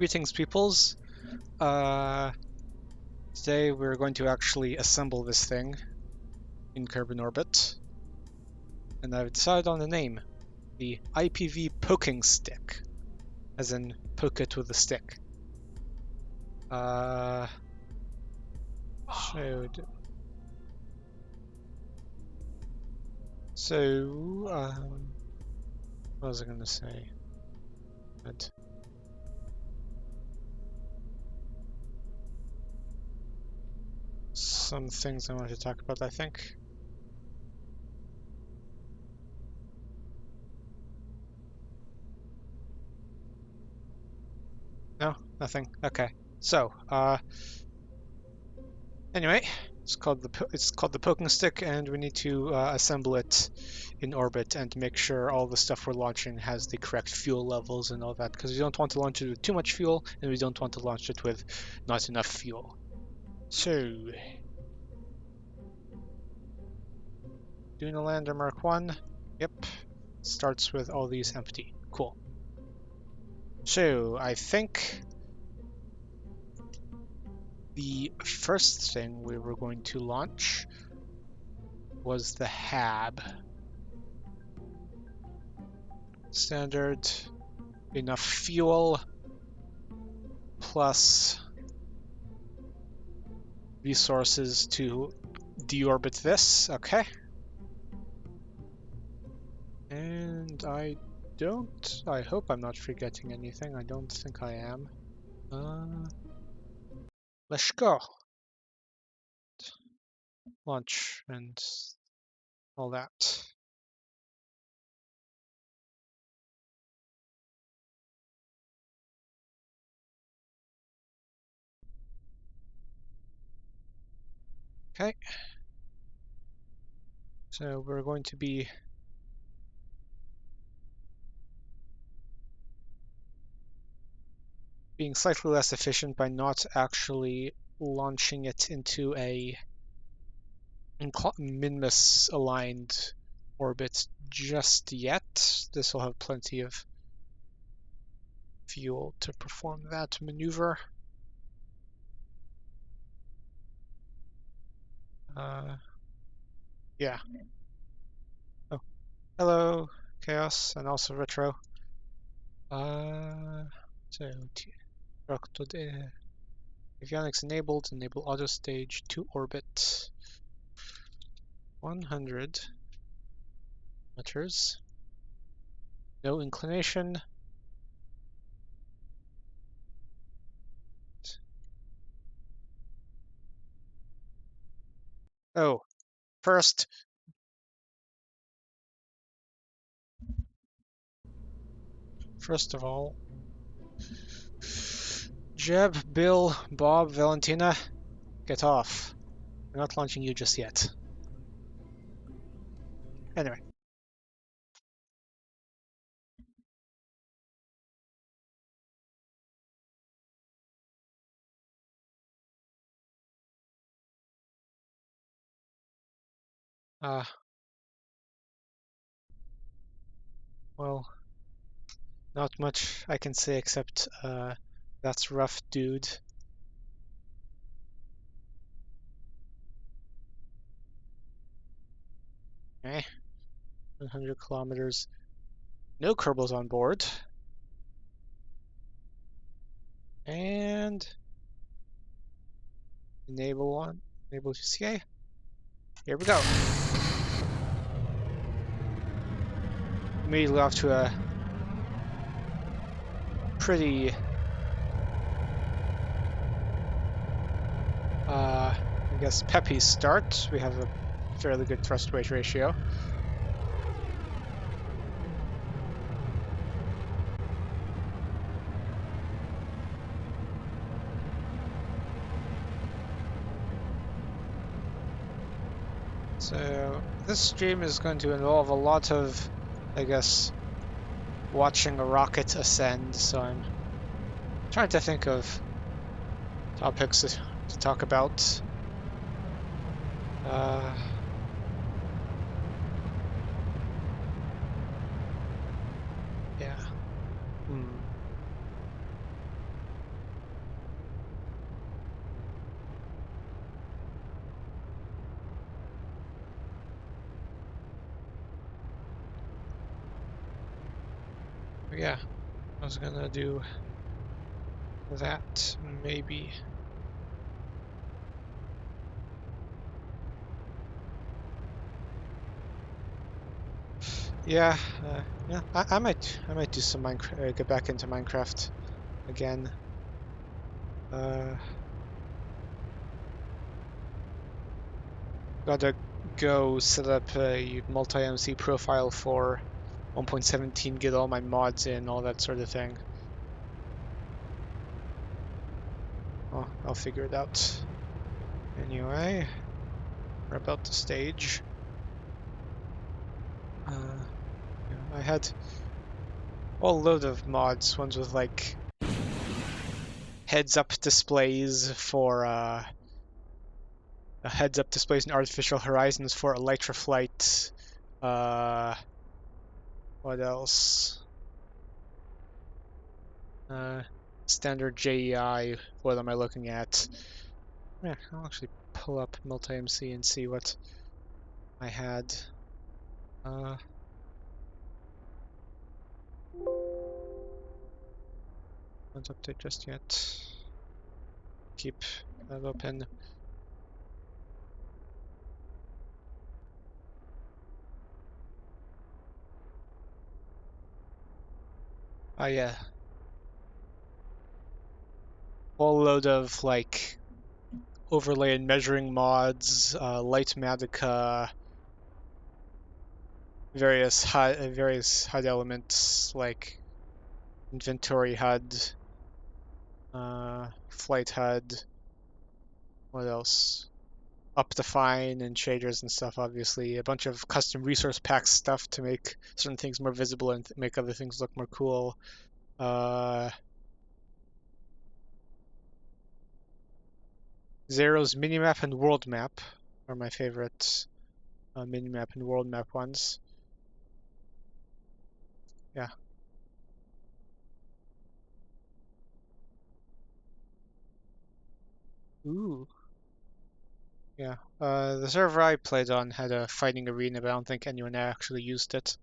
Greetings, peoples. Today we're going to actually assemble this thing in Kerbal orbit, and I've decided on the name, the IPV poking stick, as in poke it with a stick. What was I going to say? Good. Some things I wanted to talk about, I think. No, nothing. Okay. So, anyway, it's called the poking stick, and we need to assemble it in orbit and make sure all the stuff we're launching has the correct fuel levels and all that, because we don't want to launch it with too much fuel, and we don't want to launch it with not enough fuel. So, doing a lander Mark 1. Yep. Starts with all these empty. Cool. So, I think the first thing we were going to launch was the HAB. Standard, enough fuel, plus resources to deorbit this. Okay. And I hope I'm not forgetting anything. I don't think I am. Let's go. Launch and all that. Okay. So we're going to be being slightly less efficient by not actually launching it into a Minmus aligned orbit just yet. This will have plenty of fuel to perform that maneuver. Yeah. Oh, hello, Chaos, and also Retro. So Avionics enabled. Enable auto stage to orbit. 100 meters. No inclination. Oh, first. First of all, Jeb, Bill, Bob, Valentina, get off. We're not launching you just yet. Anyway. Well, not much I can say except that's rough, dude. Okay. 100 kilometers. No Kerbals on board. And enable GCA. Here we go. Immediately off to a pretty I guess peppy start. We have a fairly good thrust weight ratio. So this stream is going to involve a lot of, I guess, watching a rocket ascend, so I'm trying to think of topics to talk about. Yeah. Yeah, I was gonna do that, maybe. Yeah, yeah. I might do some Minecraft. Get back into Minecraft again. Gotta go set up a multi-MC profile for 1.17, get all my mods in, all that sort of thing. Oh, I'll figure it out. Anyway, we're about to stage. I had a load of mods, ones with like heads-up displays for heads-up displays in artificial horizons for elytra flight. What else? Standard JEI. What am I looking at? Yeah, I'll actually pull up multi-MC and see what I had. Don't update just yet. Keep that open. Oh yeah. Whole load of like overlay and measuring mods, Lightmatica, various HUD elements like inventory HUD, flight HUD. What else? Optifine and shaders and stuff, obviously. A bunch of custom resource packs stuff to make certain things more visible and make other things look more cool. Zero's minimap and world map are my favorite minimap and world map ones. Yeah. Ooh. Yeah. The server I played on had a fighting arena, but I don't think anyone actually used it.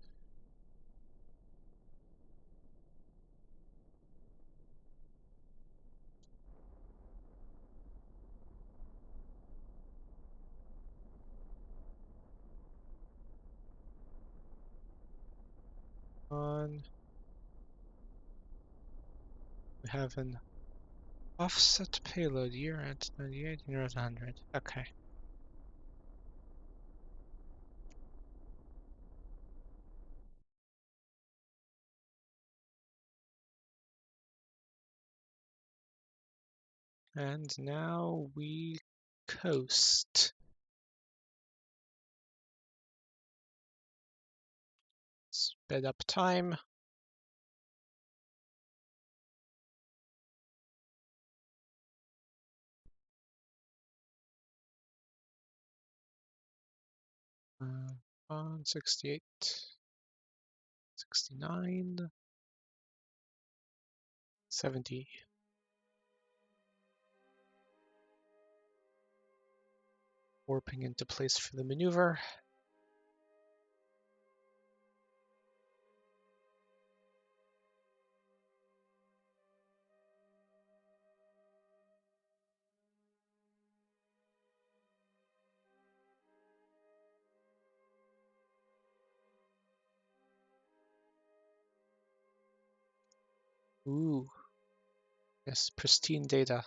We have an offset payload year at 98, year at 100. Okay. And now we coast. Sped up time. On 68, 69, 70. Warping into place for the maneuver. Ooh. Yes, pristine data.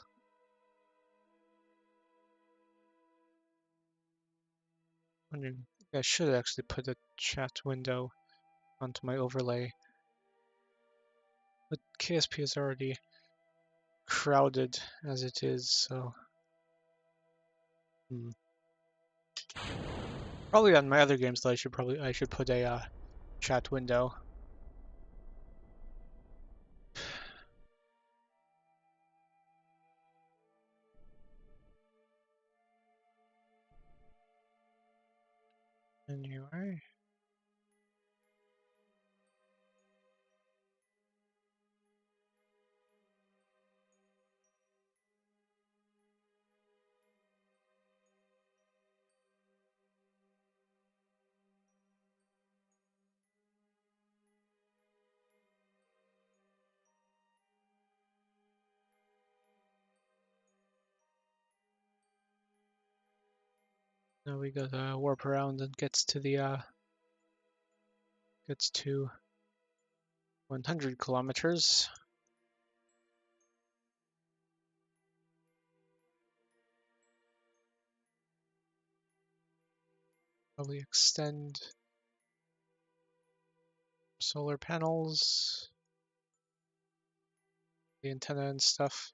I should actually put a chat window onto my overlay. But KSP is already crowded as it is, so probably on my other games though I should put a chat window. Anyway. Now we gotta warp around and gets to 100 kilometers. Probably extend solar panels, the antenna and stuff.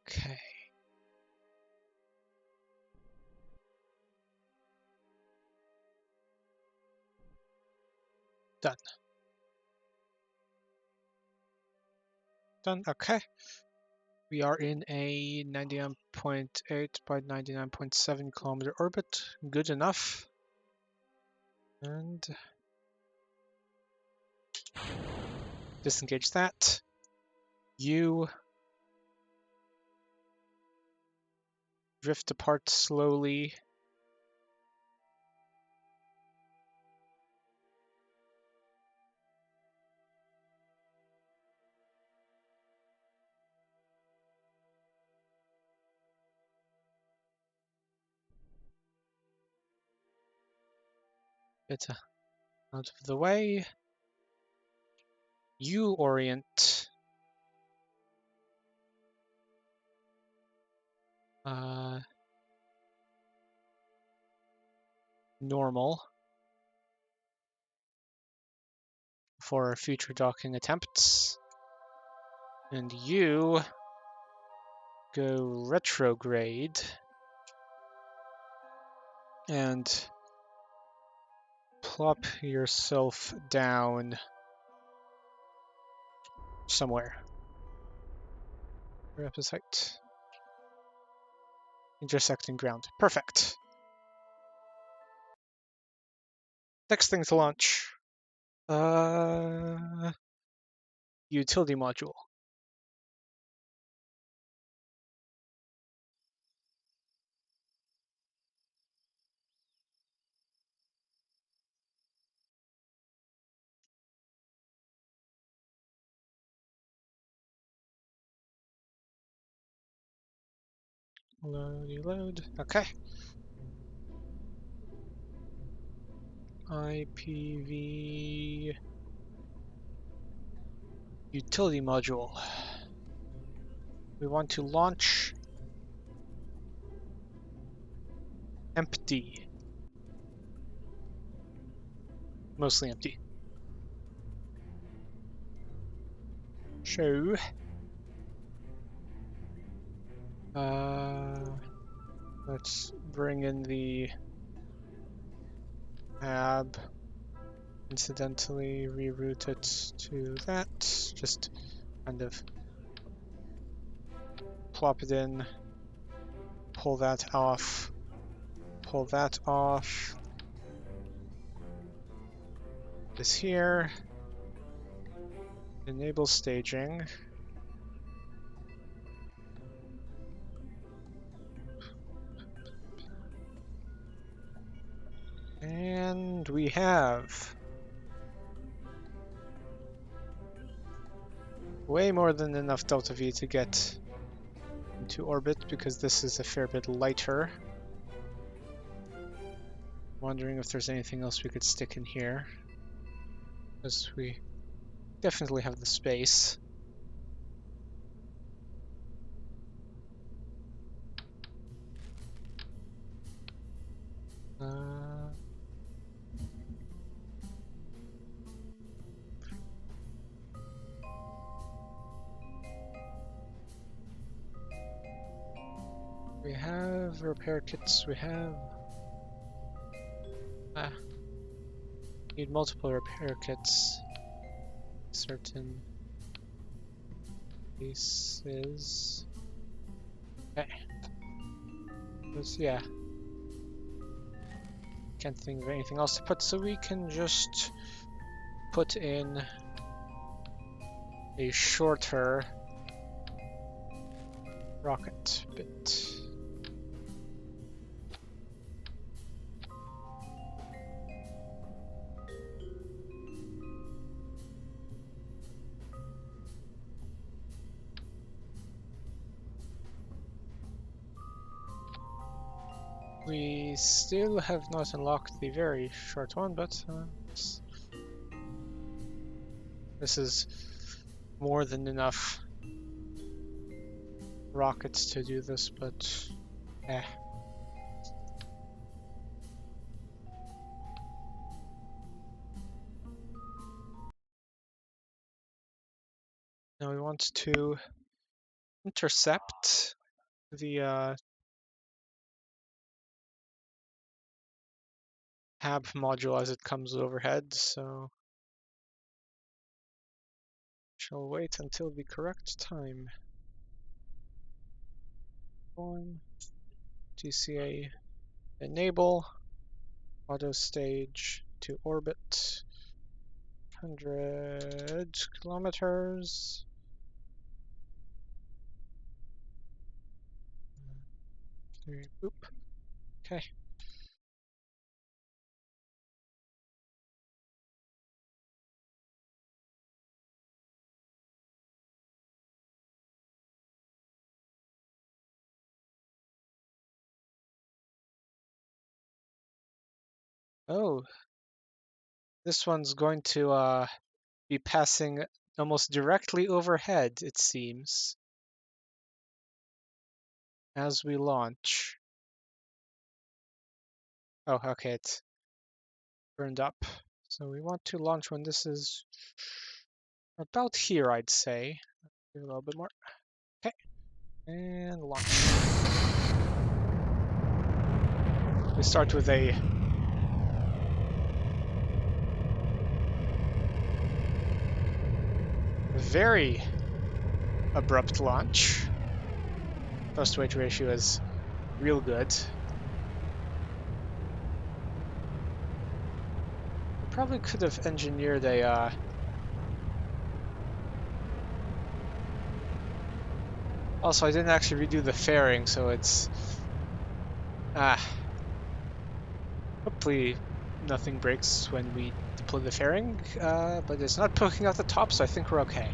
Okay. Done. Done. Okay. We are in a 99.8 by 99.7 kilometer orbit. Good enough. And disengage that. You drift apart slowly. Bit out of the way. You orient normal for future docking attempts. And you go retrograde and plop yourself down somewhere. Wrap his height. Intersecting ground. Perfect. Next thing to launch. Utility module. Load. Okay. IPV utility module. We want to launch empty. Mostly empty. Show. Let's bring in the ab. Incidentally reroute it to that. Just kind of plop it in. Pull that off. Pull that off. This here. Enable staging. And we have way more than enough delta V to get into orbit because this is a fair bit lighter. Wondering if there's anything else we could stick in here, because we definitely have the space. We have repair kits, we have... need multiple repair kits. Certain pieces. Okay. Yeah. Can't think of anything else to put, so we can just put in a shorter rocket bit. We still have not unlocked the very short one, but this is more than enough rockets to do this, but eh. Now we want to intercept the HAB module as it comes overhead, so shall wait until the correct time. TCA enable auto stage to orbit 100 kilometers. Boop. Okay. Oh, this one's going to be passing almost directly overhead, it seems, as we launch. Oh, okay, it's burned up. So we want to launch when this is about here, I'd say. Give it a little bit more. Okay, and launch. We start with a very abrupt launch. Thrust weight ratio is real good. We probably could have engineered a also, I didn't actually redo the fairing, so it's hopefully nothing breaks when we deploy the fairing, but it's not poking out the top, so I think we're okay.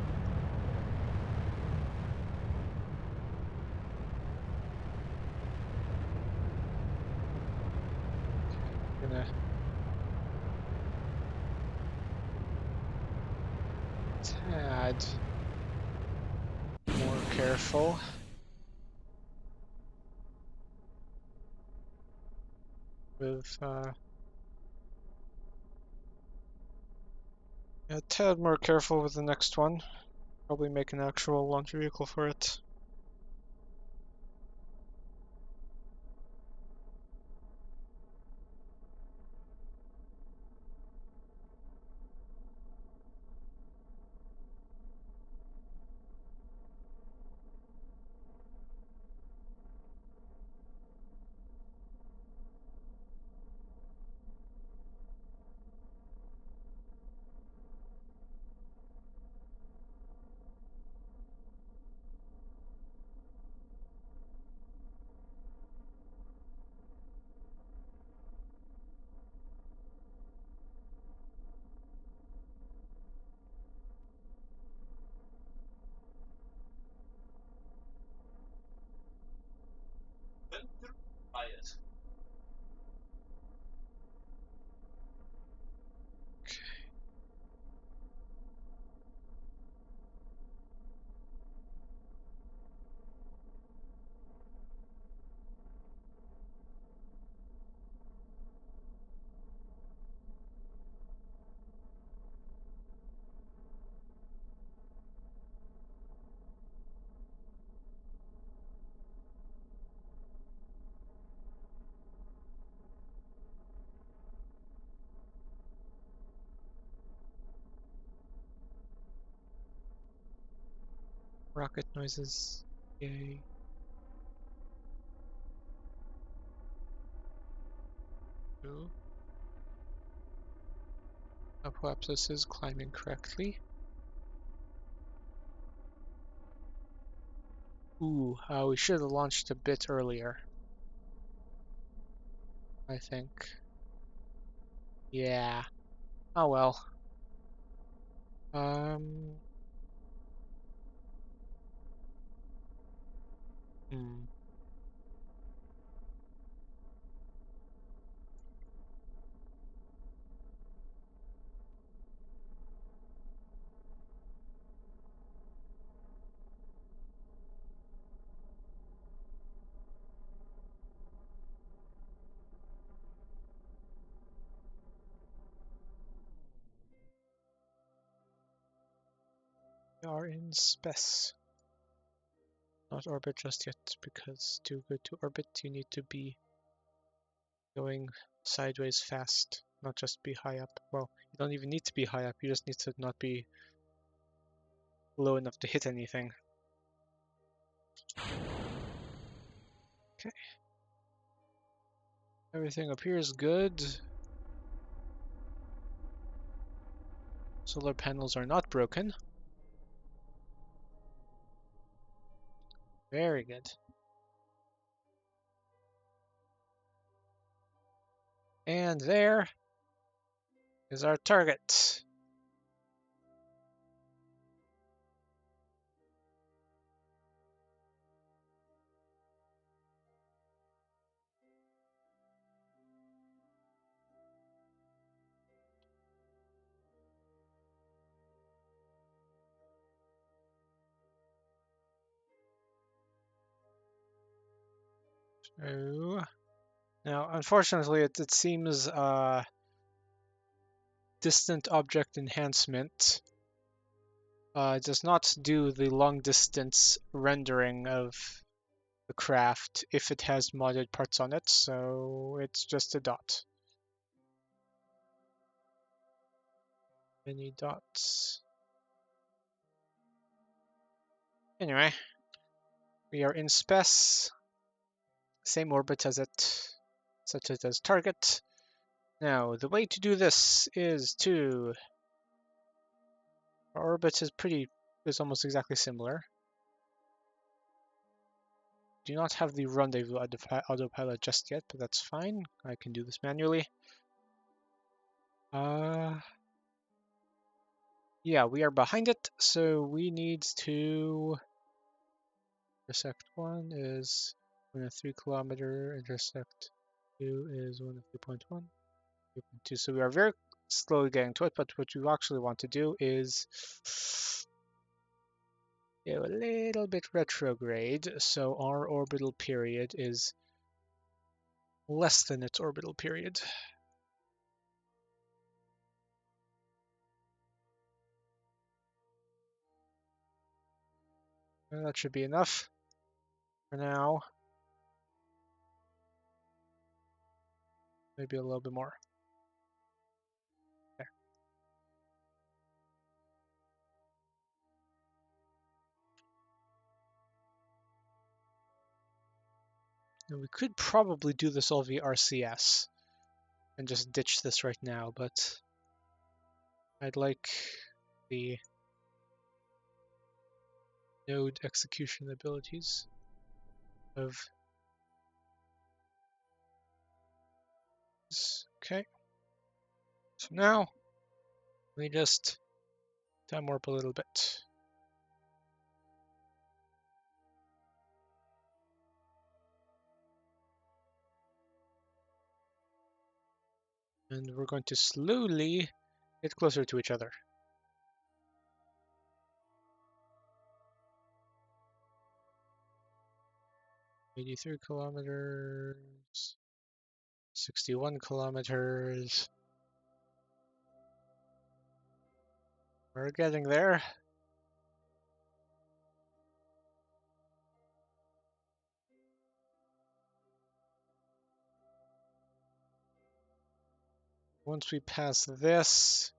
Gonna tad more careful. With a tad more careful with the next one. Probably make an actual launch vehicle for it. Rocket noises. Yay. Ooh. Apoapsis is climbing correctly. Ooh, we should have launched a bit earlier, I think. Yeah. Oh well. Hmm. We are in space. Not orbit just yet, because to go to orbit you need to be going sideways fast, not just be high up. Well, you don't even need to be high up, you just need to not be low enough to hit anything. Okay. Everything appears good. Solar panels are not broken. Very good. And there is our target. So, now, unfortunately, it seems distant object enhancement does not do the long distance rendering of the craft if it has modded parts on it, so it's just a dot. Many dots. Anyway, we are in space. Same orbit as it, such as target. Now, the way to do this is to... Our orbit is almost exactly similar. Do not have the rendezvous autopilot just yet, but that's fine. I can do this manually. Yeah, we are behind it, so we need to intersect 1 is 1 of 3 kilometer, intersect 2 is 1 of 3.1, 3.2. So we are very slowly getting to it, but what you actually want to do is go a little bit retrograde, so our orbital period is less than its orbital period. And that should be enough for now. Maybe a little bit more. There. And we could probably do this all via RCS and just ditch this right now, but I'd like the node execution abilities of this. Okay. So now we just time warp a little bit. And we're going to slowly get closer to each other. 83 kilometers, 61 kilometers. We're getting there. Once we pass this,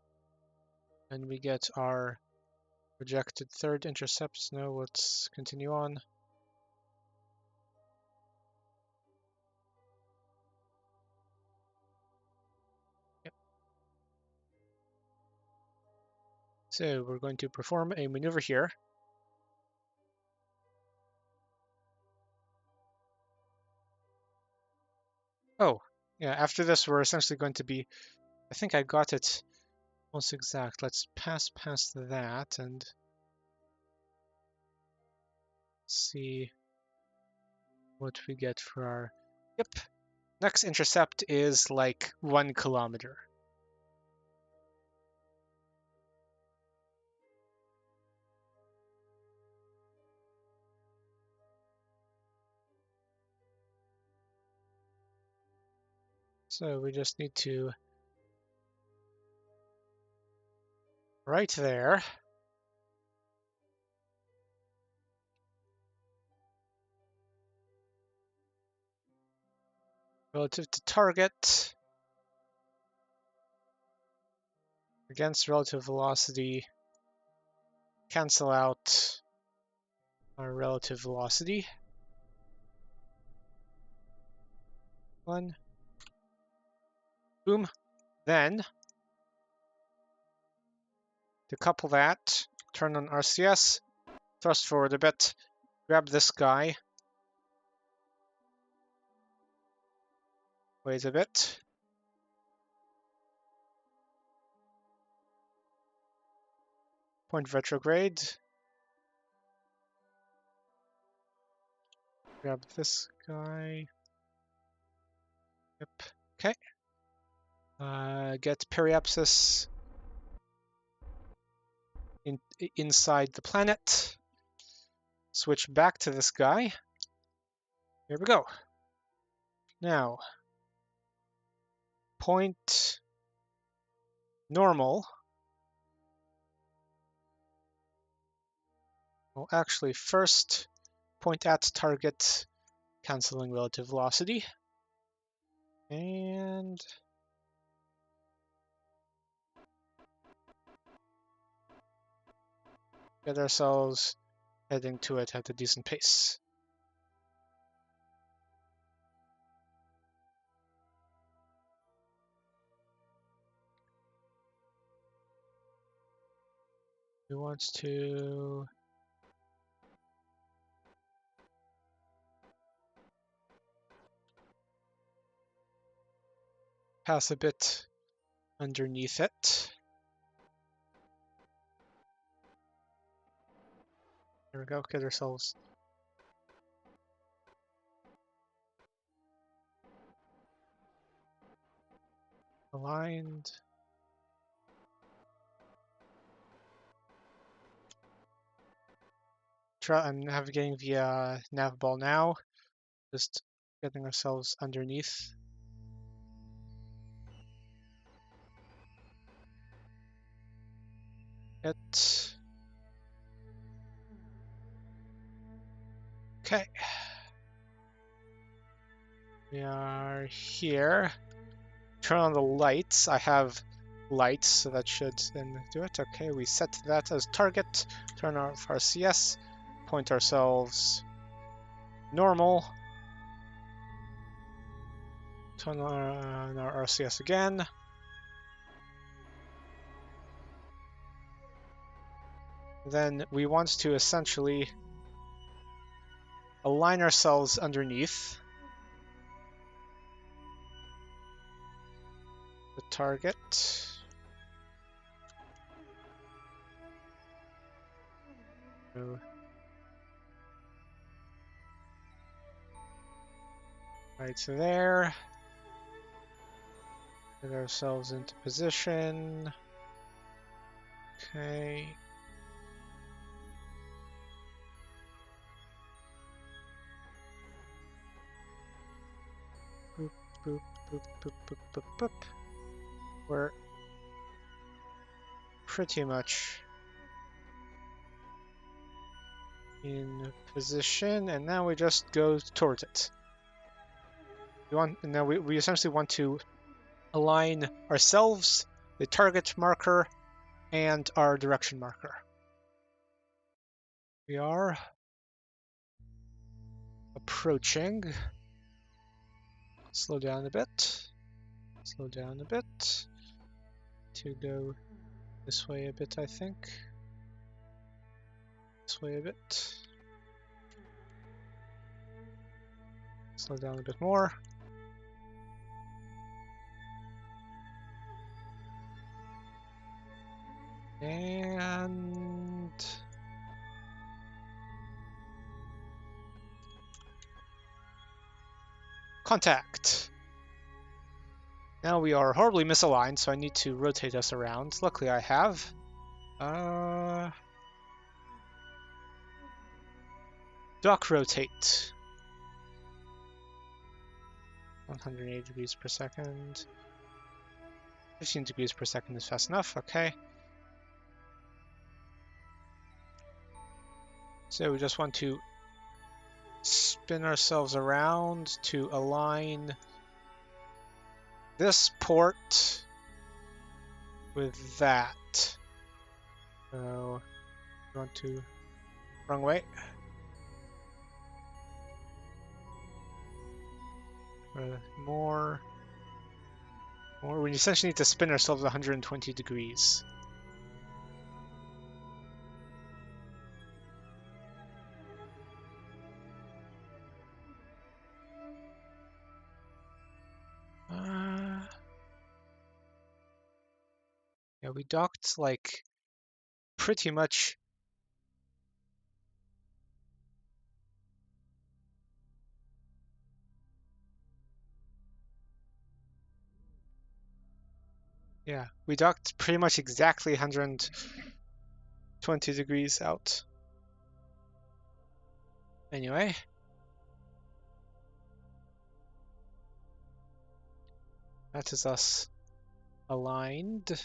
and we get our projected third intercepts. No, let's continue on. Yep. So we're going to perform a maneuver here. Oh, yeah, after this we're essentially going to be, I think I got it almost exact. Let's pass past that and see what we get for our... Yep, next intercept is like 1 kilometer. So we just need to... Right there. relative to target against relative velocity, cancel out our relative velocity. One. Boom. Then decouple that, turn on RCS, thrust forward a bit, grab this guy, wait a bit. Point retrograde. Grab this guy. Yep. Okay. Get periapsis inside the planet. Switch back to this guy. Here we go. Now, point normal. Well, actually, first point at target, canceling relative velocity. And get ourselves heading to it at a decent pace. We want to pass a bit underneath it. There we go, get ourselves aligned. I'm navigating via navball now, just getting ourselves underneath. It. Okay. We are here. Turn on the lights. I have lights, so that should then do it. Okay, we set that as target. Turn off RCS. Point ourselves normal. Turn on our RCS again. Then we want to essentially align ourselves underneath the target. So, right there. Get ourselves into position. Okay. Boop, boop, boop, boop, boop, boop, boop. We're pretty much in position, and now we just go towards it. Now we essentially want to align ourselves, the target marker, and our direction marker. We are approaching. Slow down a bit. Slow down a bit. To go this way a bit, I think. This way a bit. Slow down a bit more. And contact. Now we are horribly misaligned, so I need to rotate us around. Luckily I have. DockRotate. 180 degrees per second. 15 degrees per second is fast enough, okay. So we just want to spin ourselves around to align this port with that. So, want to wrong way. More. We essentially need to spin ourselves 120 degrees. Yeah, we docked like pretty much. Yeah, we docked pretty much exactly 120 degrees out. Anyway. That is us aligned.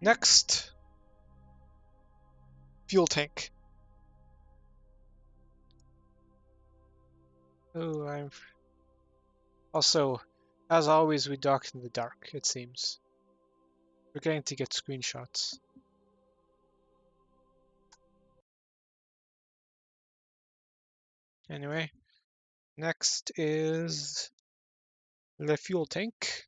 Next, fuel tank. Oh, I'm also, as always, we docked in the dark, it seems. We're getting to get screenshots. Anyway, next is the fuel tank.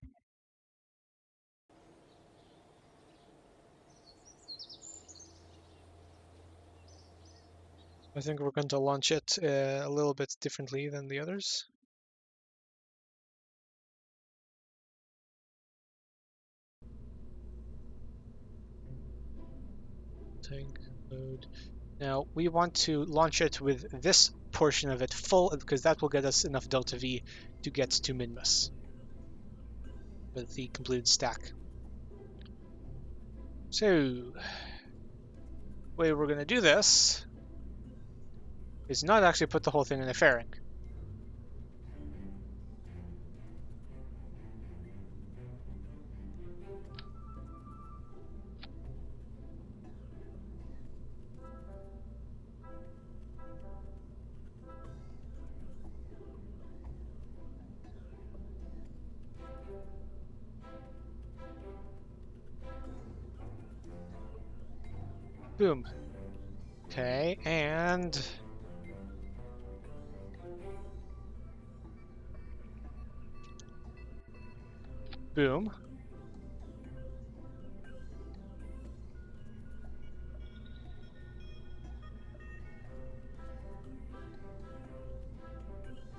I think we're going to launch it a little bit differently than the others. Tank load. Now we want to launch it with this portion of it full because that will get us enough delta V to get to Minmus with the completed stack. So, the way we're going to do this is not actually put the whole thing in a fairing. Boom. Okay, and boom.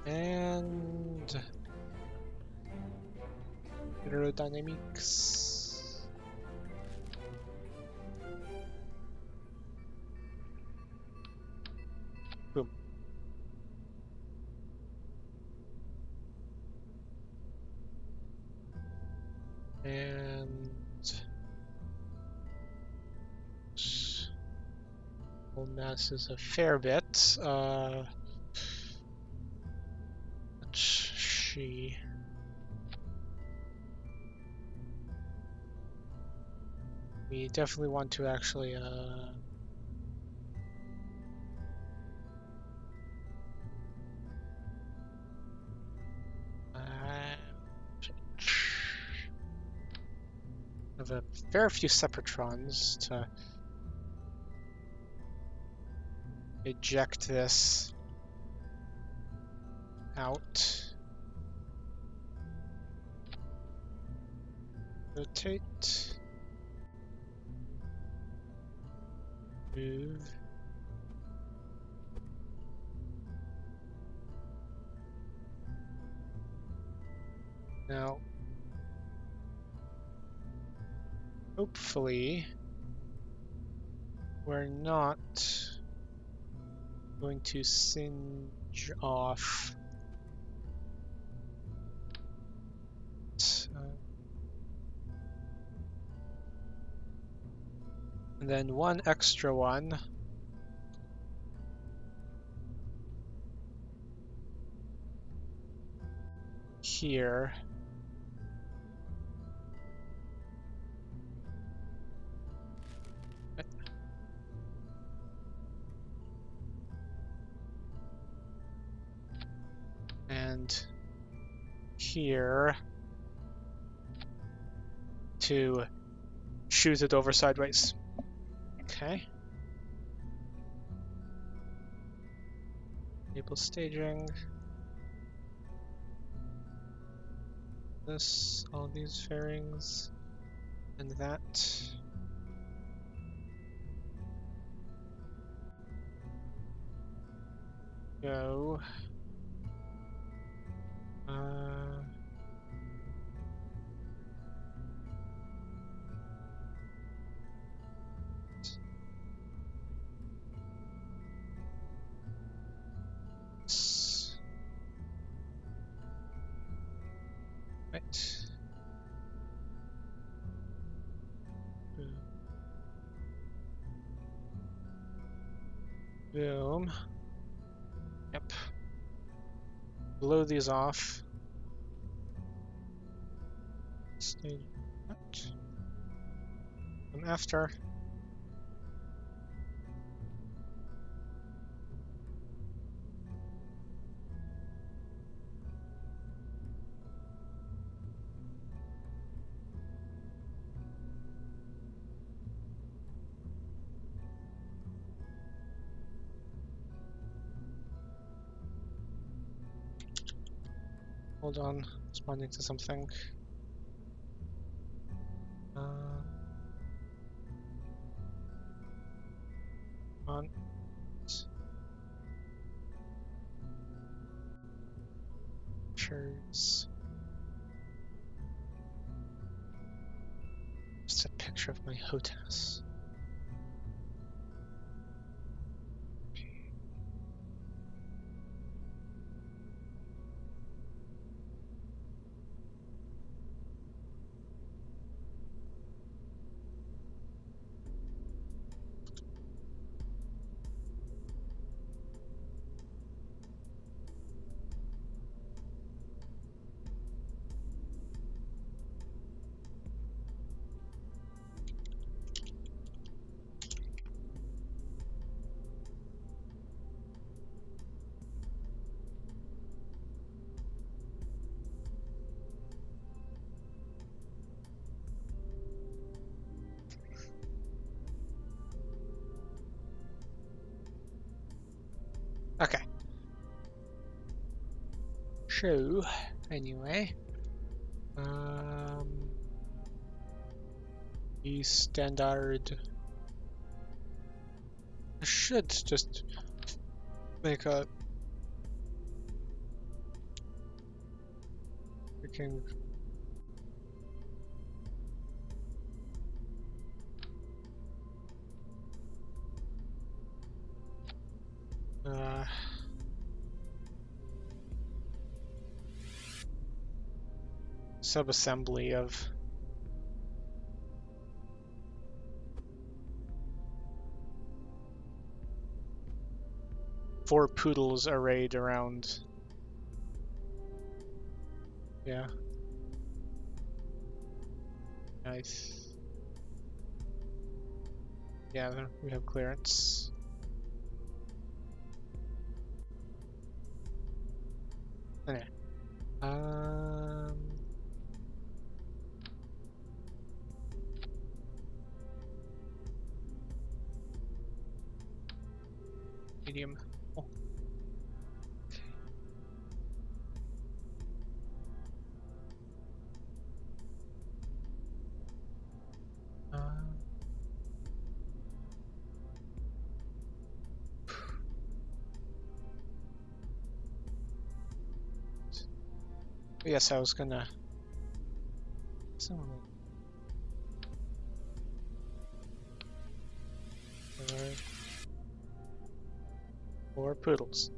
And aerodynamics. Boom. And full mass is a fair bit. Let's see. We definitely want to actually have a fair few separatrons to eject this out. Rotate. Move. Now, hopefully, we're not going to singe off and then one extra one here. here to shoot it over sideways. Okay. Enable staging. This, all these fairings, and that. Go. Right. Boom. Yep. Blow these off. Stage that. Come after. Hold on, responding to something. On. Pictures. Just a picture of my HOTAS. Okay. So, anyway, the standard should just make a freaking subassembly of four poodles arrayed around. Yeah. Nice. Yeah, we have clearance. Okay. Medium. Oh. Yes, I was gonna. Four poodles.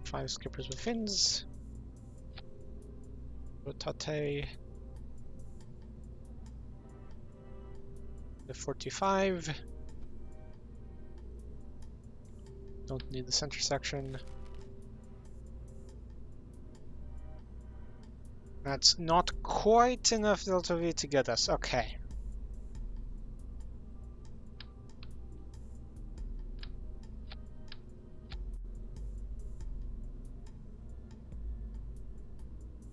Five skippers with fins. Rotate. The 45. Don't need the center section. That's not quite enough delta V to get us. Okay.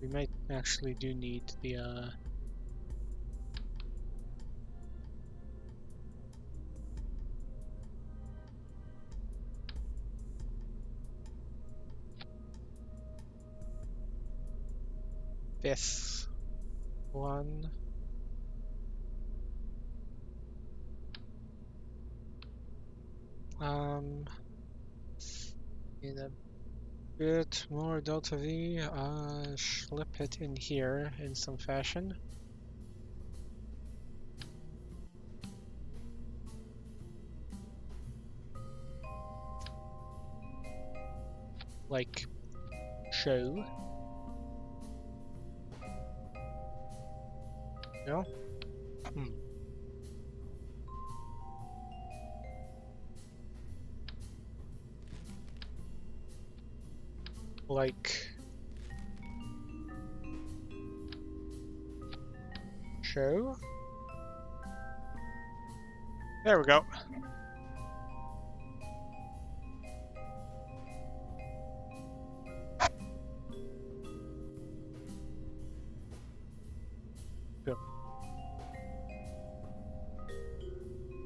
We might actually do need the fifth one. Need a bit more delta V. Slip it in here in some fashion. Like show. No? Like show. There we go. Go.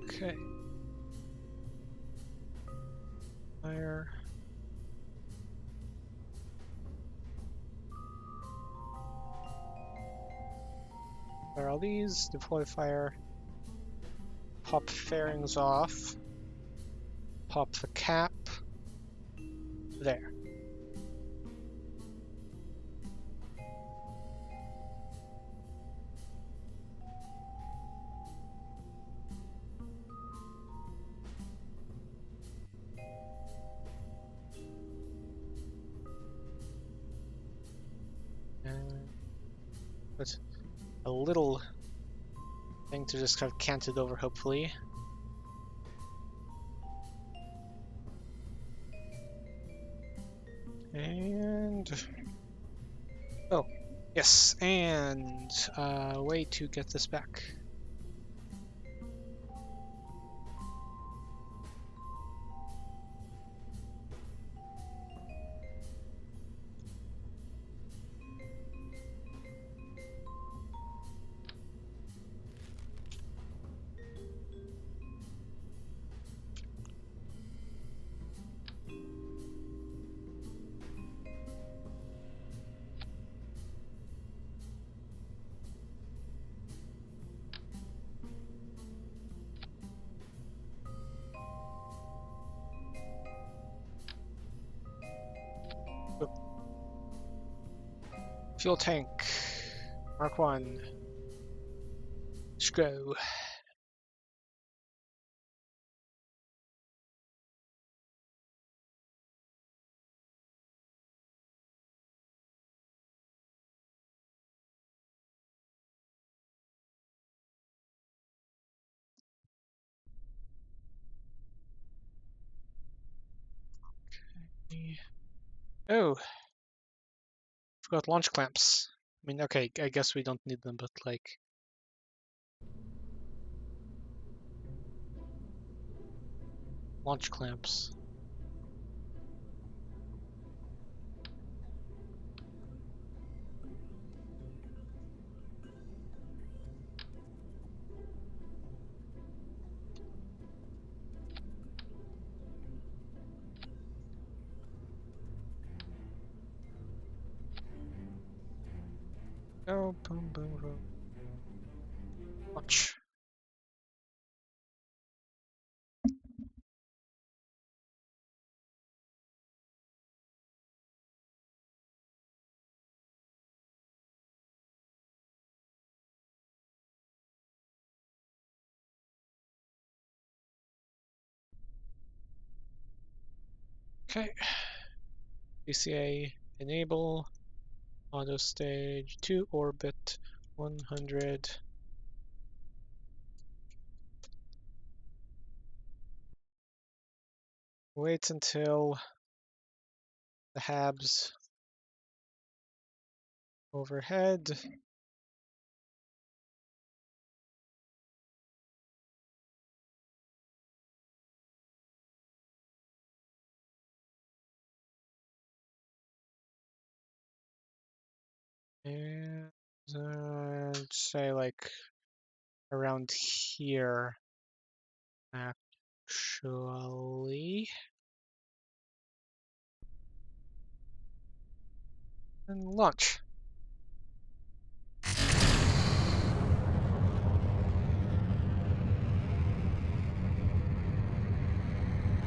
Okay. Fire. Fire all these. Deploy fire. Pop fairings off. Pop the cap. There. And that's a little thing to just kind of cant it over, hopefully. And oh, yes, and way to get this back. Fuel tank, Mark 1. Let's go. Oh, forgot launch clamps. I mean, okay, I guess we don't need them, but like... launch clamps. Oh, boom, boom, boom. Launch. Okay. BCA enable. Auto stage to orbit 100. Wait until the HABs overhead. And say like around here, actually. And launch.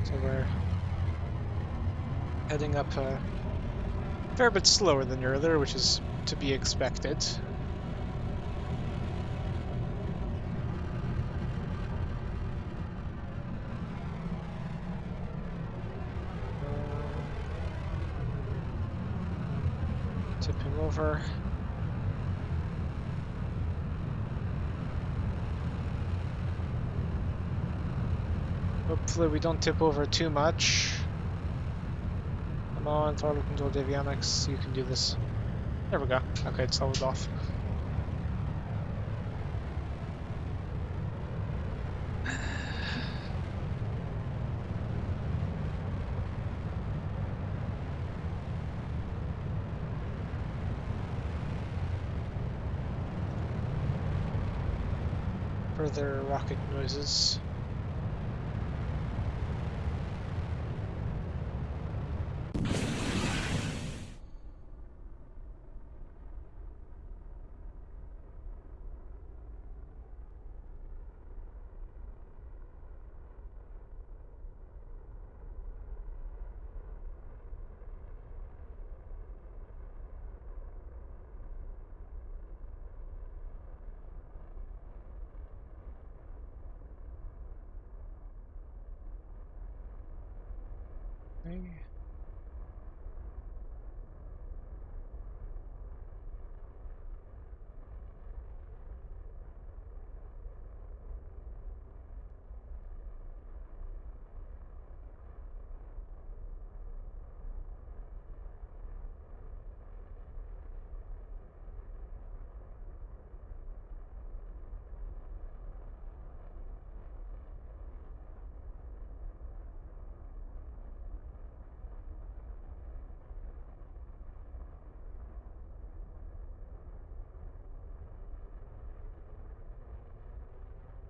So we're heading up a fair bit slower than earlier, which is to be expected. Tipping over. Hopefully we don't tip over too much. Come on, throttle control Avionics, you can do this. There we go. Okay, it's leveled off. Further rocket noises. Okay.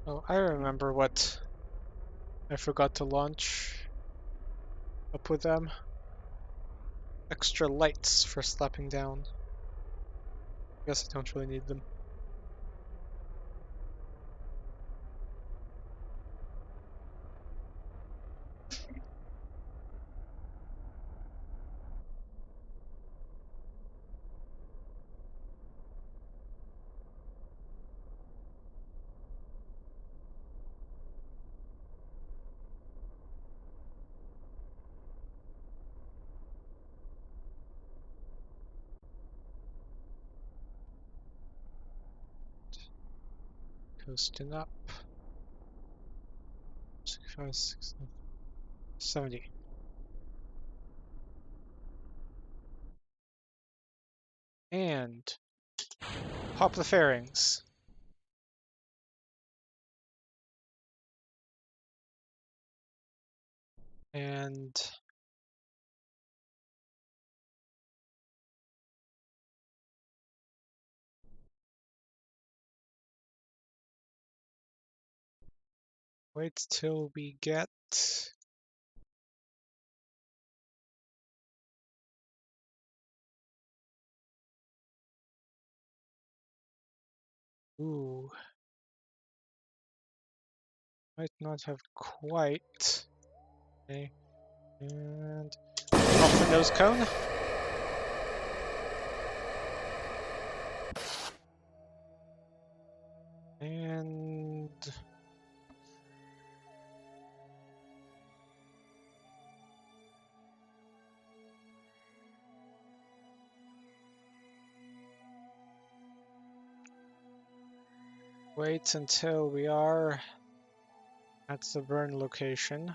Oh, I remember what I forgot to launch up with them. Extra lights for slapping down. Guess I don't really need them. Coasting up. 65, 60, 70. And pop the fairings. And wait till we get ooh. Might not have quite. Okay. And off the nose cone. And wait until we are at the burn location.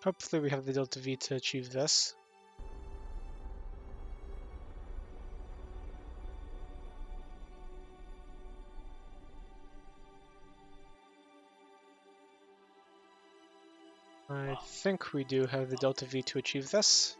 Hopefully we have the delta V to achieve this. I think we do have the delta V to achieve this.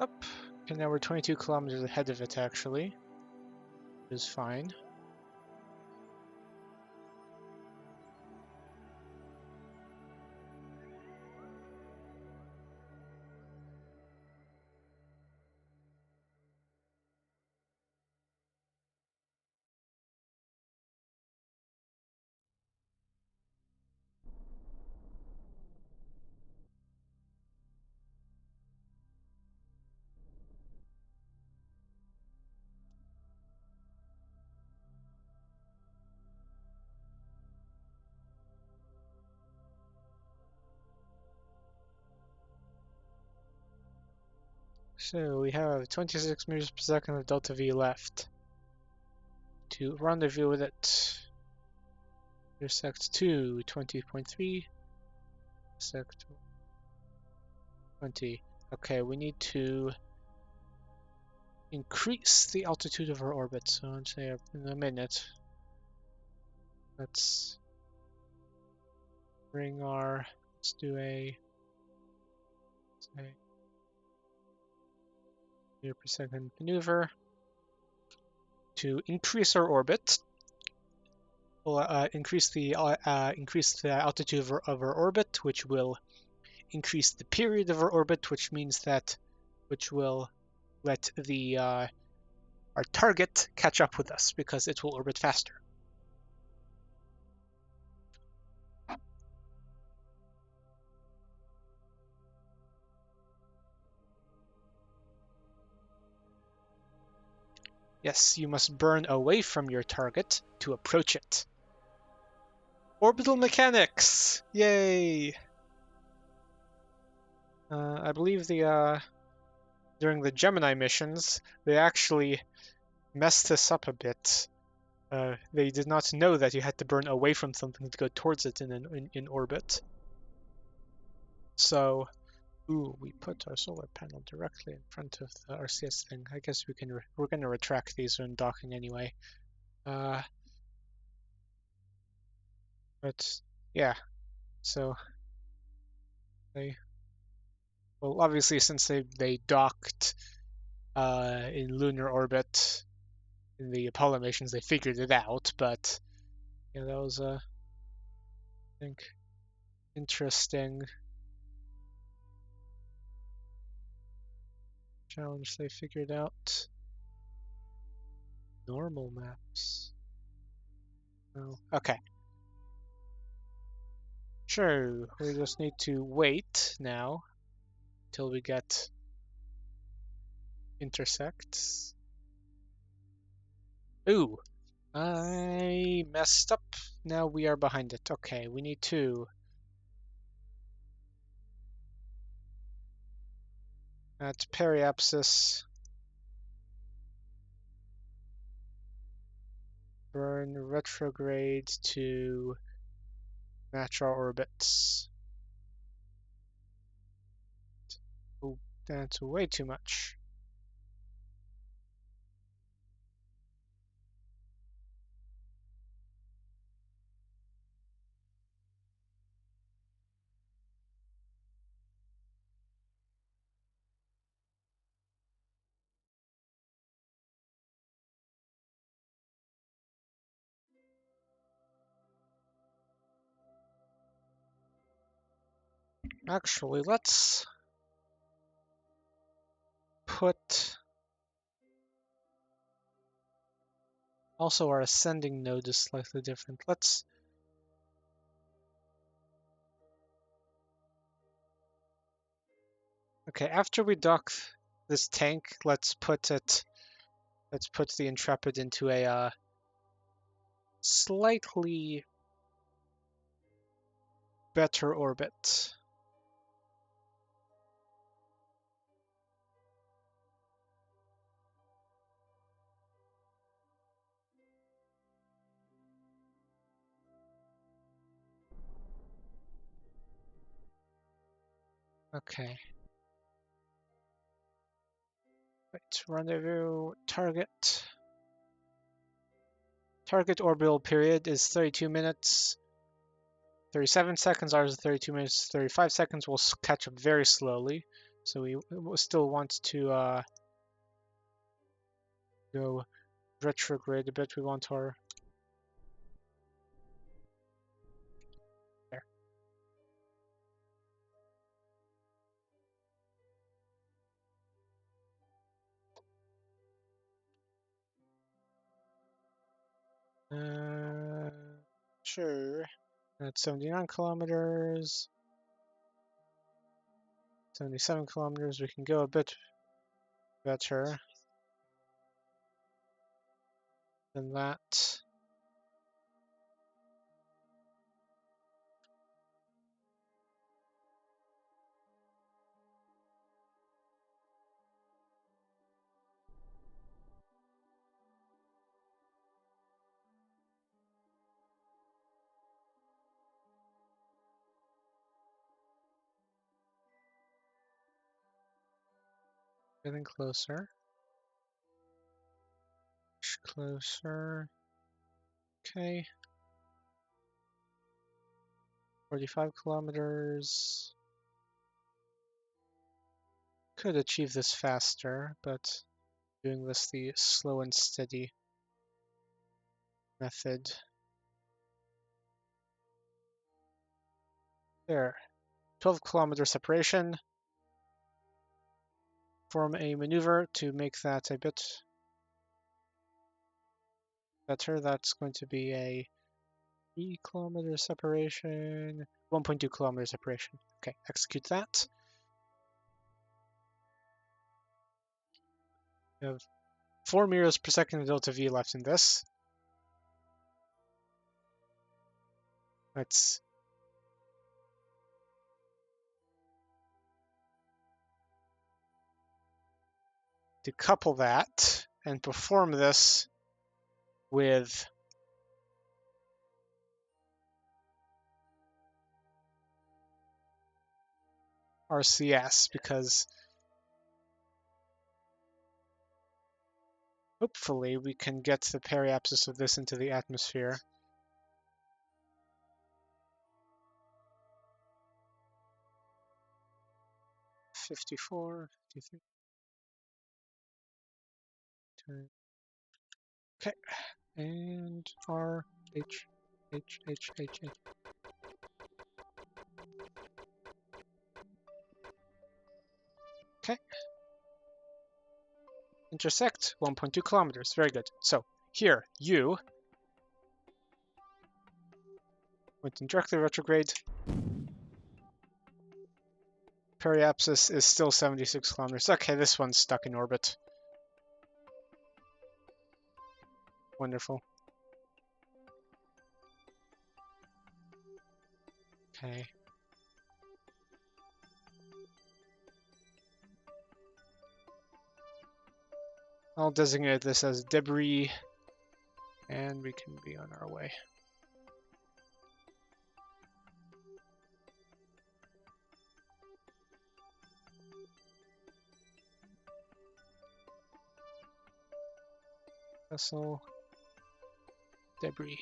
Up. And now we're 22 kilometers ahead of it, actually. Which is fine. So we have 26 meters per second of delta V left to rendezvous with it. Intersect to 20.3, intersect 20. Okay, we need to increase the altitude of our orbit. So I'd say in a minute. Let's bring our, let's do a, say, meter per second maneuver to increase our orbit. We'll increase the altitude of our orbit, which will increase the period of our orbit, which will let the our target catch up with us because it will orbit faster. Yes, you must burn away from your target to approach it. Orbital mechanics! Yay! I believe during the Gemini missions, they actually messed this up a bit. They did not know that you had to burn away from something to go towards it in orbit. So, ooh, we put our solar panel directly in front of the RCS thing. I guess we're gonna retract these when docking anyway. But yeah, so well, obviously since they docked in lunar orbit in the Apollo missions, they figured it out. But yeah, that was I think interesting challenge they figured out. Normal maps. Oh, okay. Sure, we just need to wait now till we get intersects. Ooh, I messed up. Now we are behind it. Okay, we need to at periapsis burn retrograde to match our orbits. Oh, that's way too much. Actually, let's put also our ascending node is slightly different. Let's okay, after we dock this tank, let's put the Intrepid into a slightly better orbit. Okay. Wait, rendezvous target. Target orbital period is 32 minutes. 37 seconds, ours is 32 minutes, 35 seconds. We'll catch up very slowly. So we still want to go retrograde a bit. We want our... There. Sure. That's 79 kilometers. 77 kilometers. We can go a bit better than that. Getting closer. Closer. Okay. 45 kilometers. Could achieve this faster, but doing this the slow and steady method. There. 12 kilometer separation. Form a maneuver to make that a bit better. That's going to be a 3 kilometer separation, 1.2 kilometer separation. Okay, execute that. We have 4 meters per second delta V left in this. Let's decouple that and perform this with RCS, because hopefully we can get the periapsis of this into the atmosphere. '54, '53. Okay, and R, H, H, H, H, H. Okay. Intersect 1.2 kilometers. Very good. So here, you went in directly retrograde. Periapsis is still 76 kilometers. Okay, this one's stuck in orbit. Wonderful. Okay. I'll designate this as debris, and we can be on our way. Vessel, debris.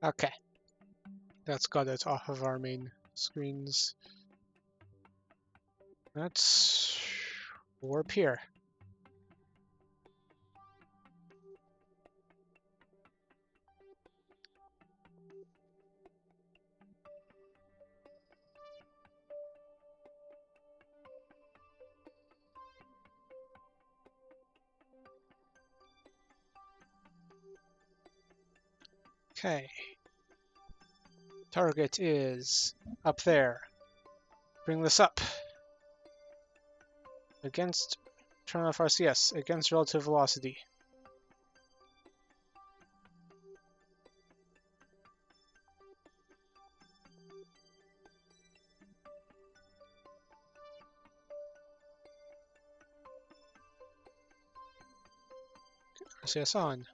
Okay. That's got it off of our main screens. Let's warp here. Okay. Target is up there. Bring this up. Against, turn off RCS, against relative velocity. RCS on.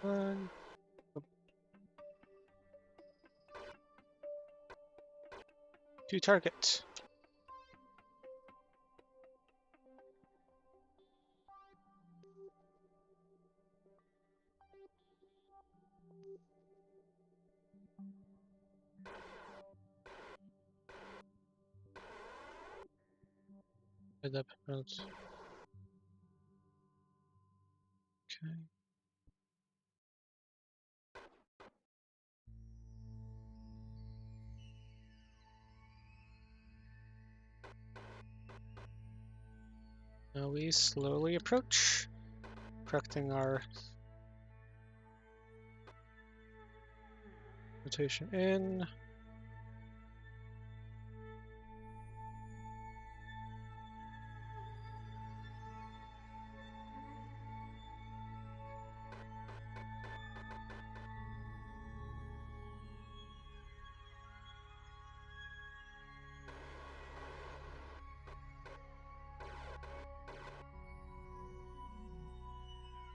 1. To target. Head up, out. Okay. Now we slowly approach, correcting our rotation in.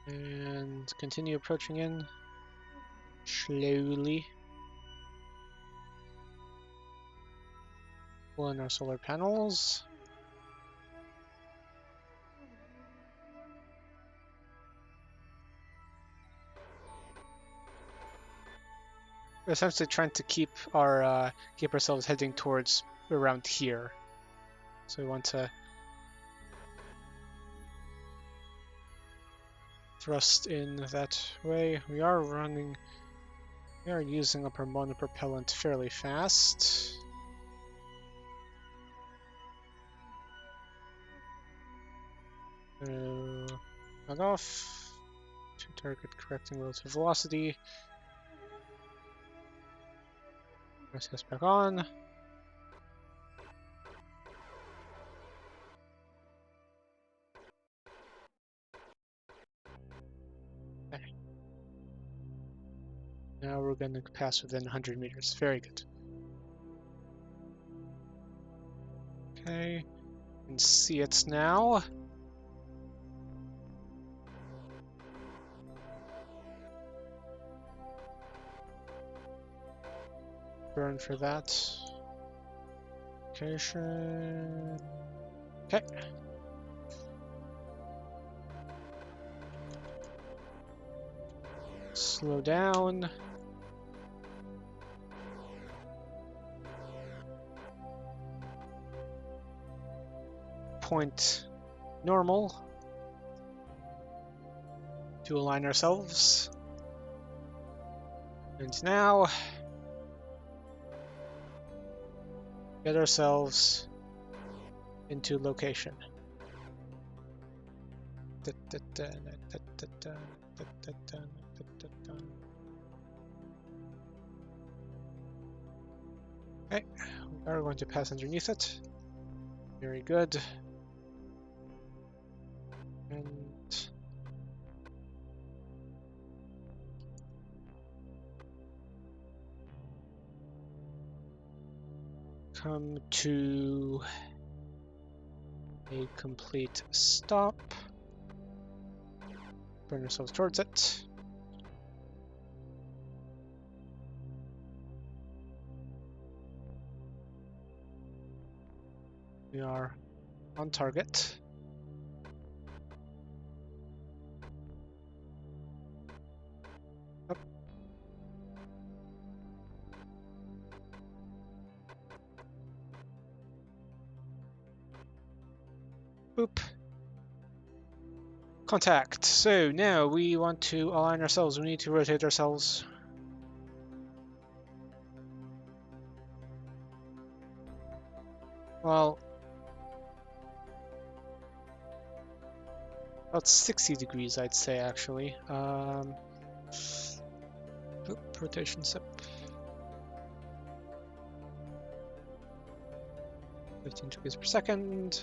And continue approaching in slowly. Pull in our solar panels. We're essentially trying to keep ourselves heading towards around here. So we want to thrust in that way. We are using up our monopropellant fairly fast. So, log off. To target correcting relative velocity. RCS back on. Okay. Now we're going to pass within 100 meters. Very good. Okay. You can see it now. Burn for that. Location. Okay. Slow down. Point normal to align ourselves. And now get ourselves into location. Okay, we are going to pass underneath it. Very good. And come to a complete stop. Burn ourselves towards it. We are on target. Up. Boop. Contact. So now we want to align ourselves. We need to rotate ourselves. Well, about 60 degrees, I'd say, actually. Rotation up. 15 degrees per second.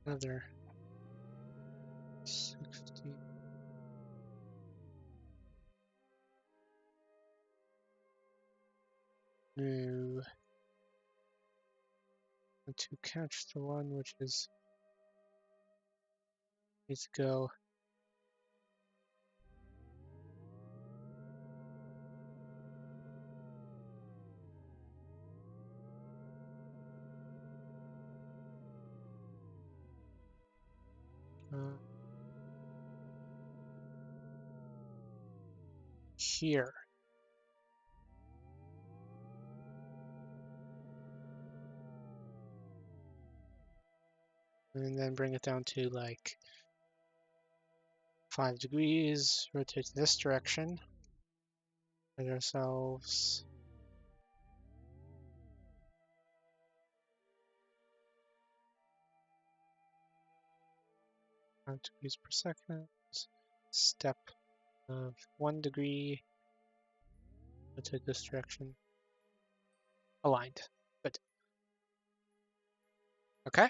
Another 60. No. To catch the one which is needs to go. Here. And then bring it down to like 5 degrees, rotate this direction, get ourselves 5 degrees per second, step of 1 degree, rotate this direction, aligned. Good. Okay.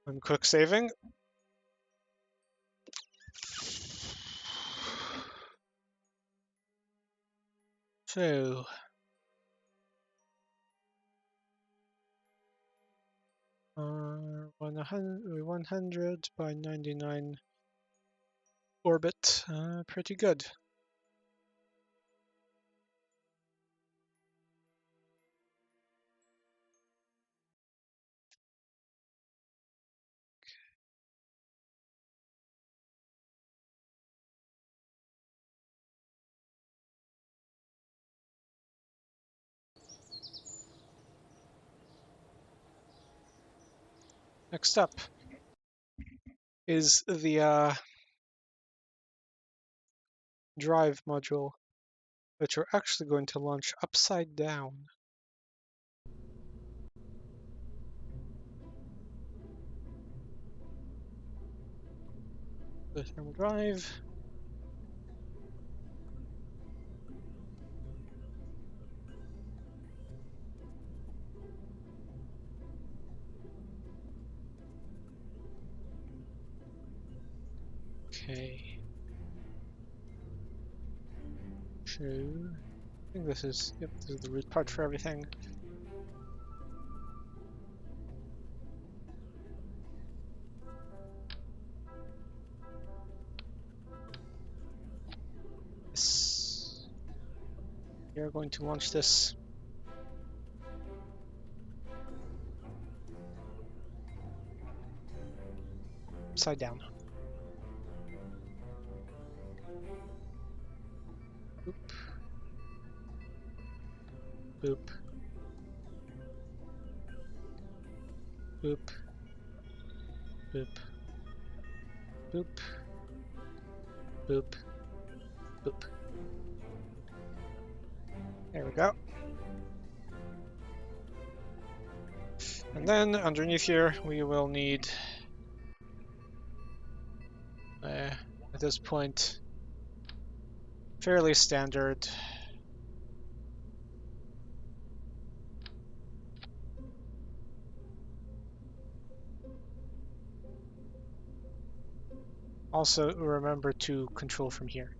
I'm quick saving. So 100 by 99 orbit, pretty good. Next up is the drive module, which we're actually going to launch upside down. The thermal drive. Okay. So, I think this is the root part for everything. Yes. We are going to launch this upside down. Boop. Boop. Boop. Boop. Boop. Boop. Boop. There we go. And then underneath here, we will need, at this point, fairly standard also remember to control from here.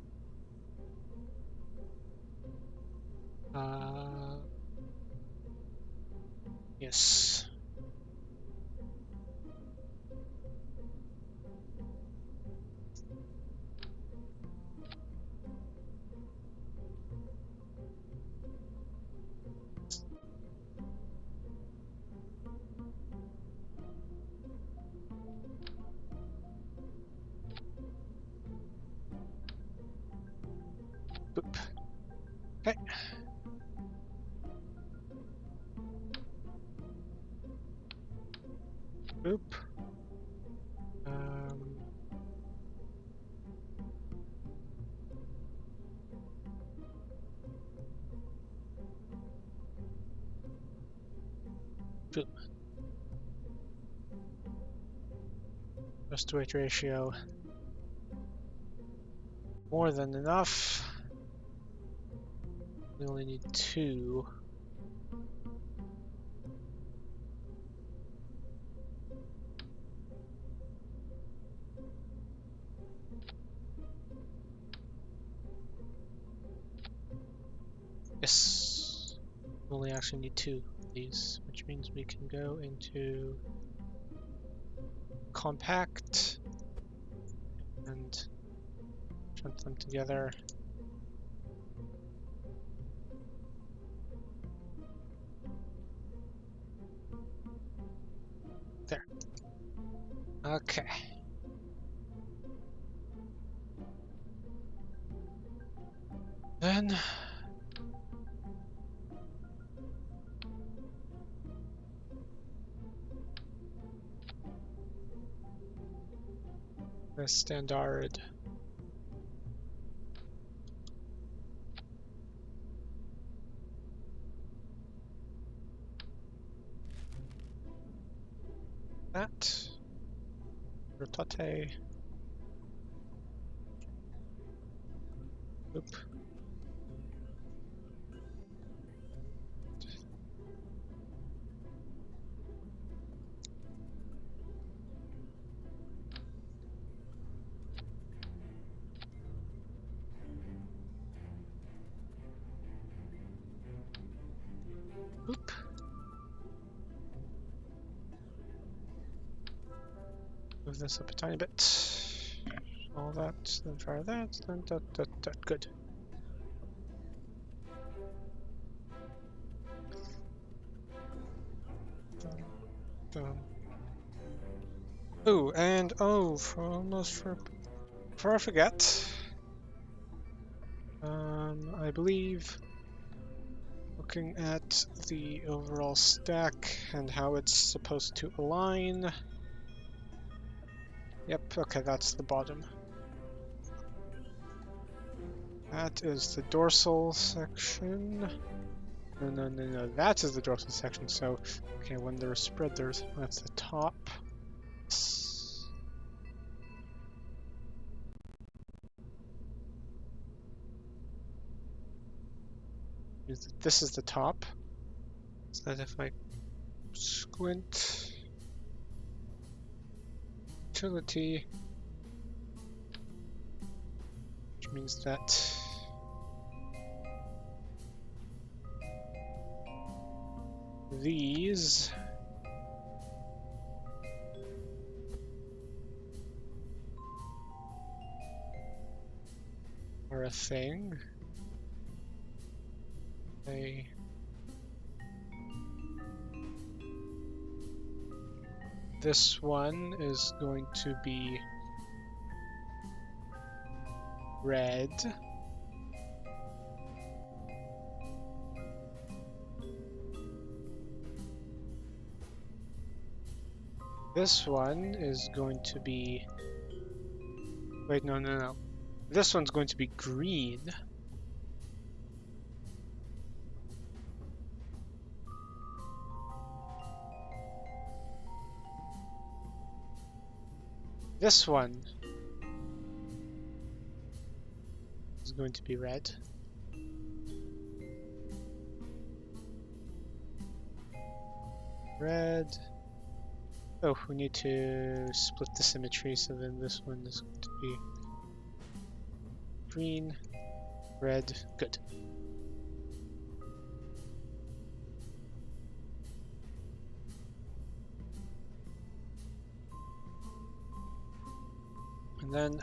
Yes. Boop. Okay. Boop. Boop. Thrust to weight ratio. More than enough. We only need 2. Yes. We only actually need 2 of these, which means we can go into compact and shunt them together. There. Okay. Then the standard that rotate. Oop. Oop. Move this up a tiny bit. All that, then try that, then that. Good. Done. Oh, and before I forget, I believe looking at the overall stack and how it's supposed to align. Yep, okay, that's the bottom. That is the dorsal section. No, that is the dorsal section. So, okay, when they're spread, that's the top. This is the top. So that if I squint utility, which means that these are a thing. This one is going to be red. This one is going to be... Wait, no. This one's going to be green. This one is going to be red. Red. Oh, we need to split the symmetry, so then this one is going to be green, red, good. And then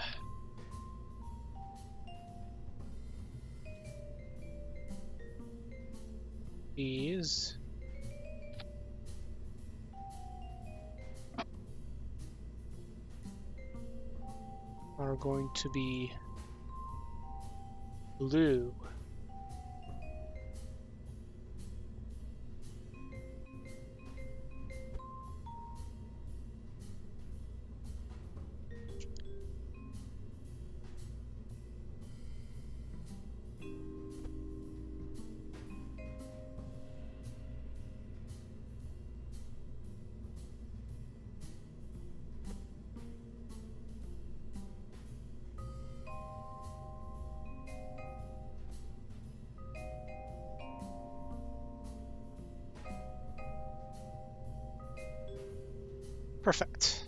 these are going to be blue. Perfect.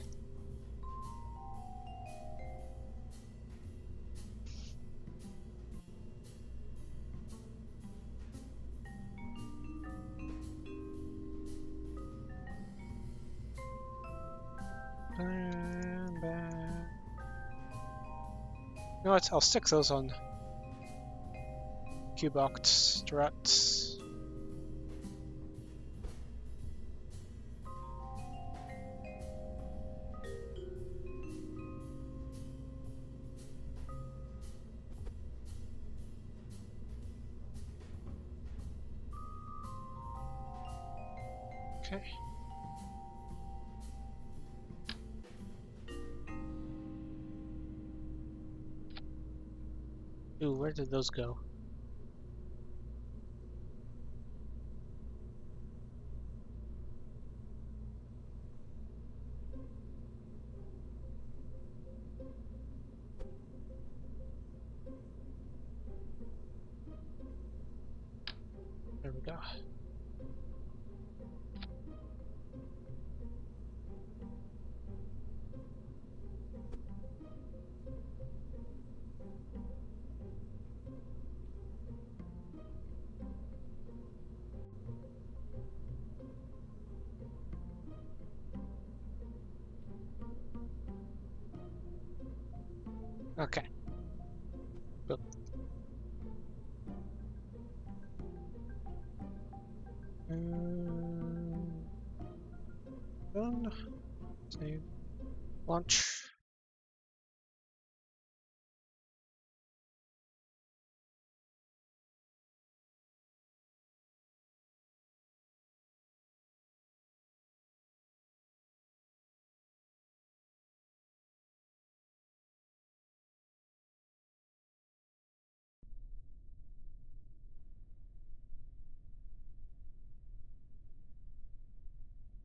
know what? I'll stick those on cuboct struts. Okay. Ooh, where did those go? There we go. Okay. Boop. Done. Save. Launch.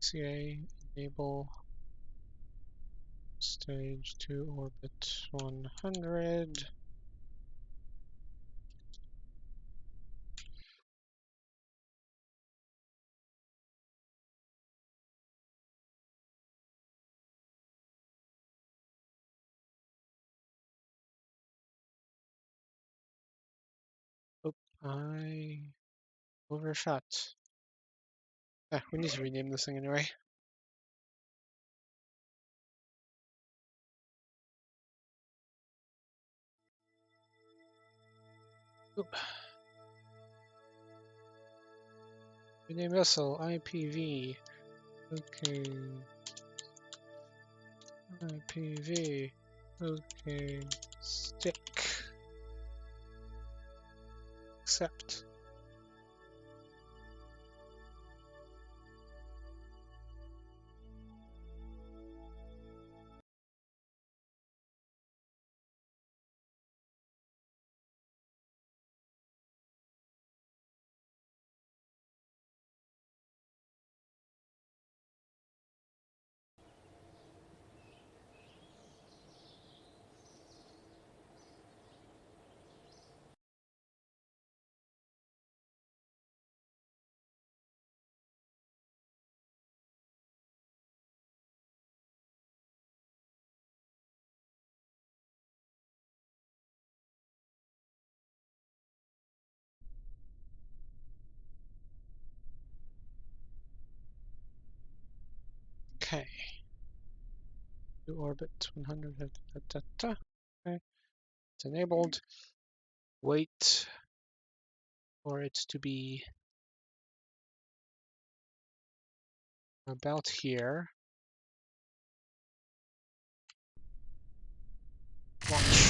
CA enable stage to orbit 100. Oop, I overshot. We need to rename this thing anyway. Oop. Rename vessel IPV. Okay. IPV. Okay. Stick. Accept. Okay. To orbit 100. Okay. It's enabled. Wait for it to be about here. Launch.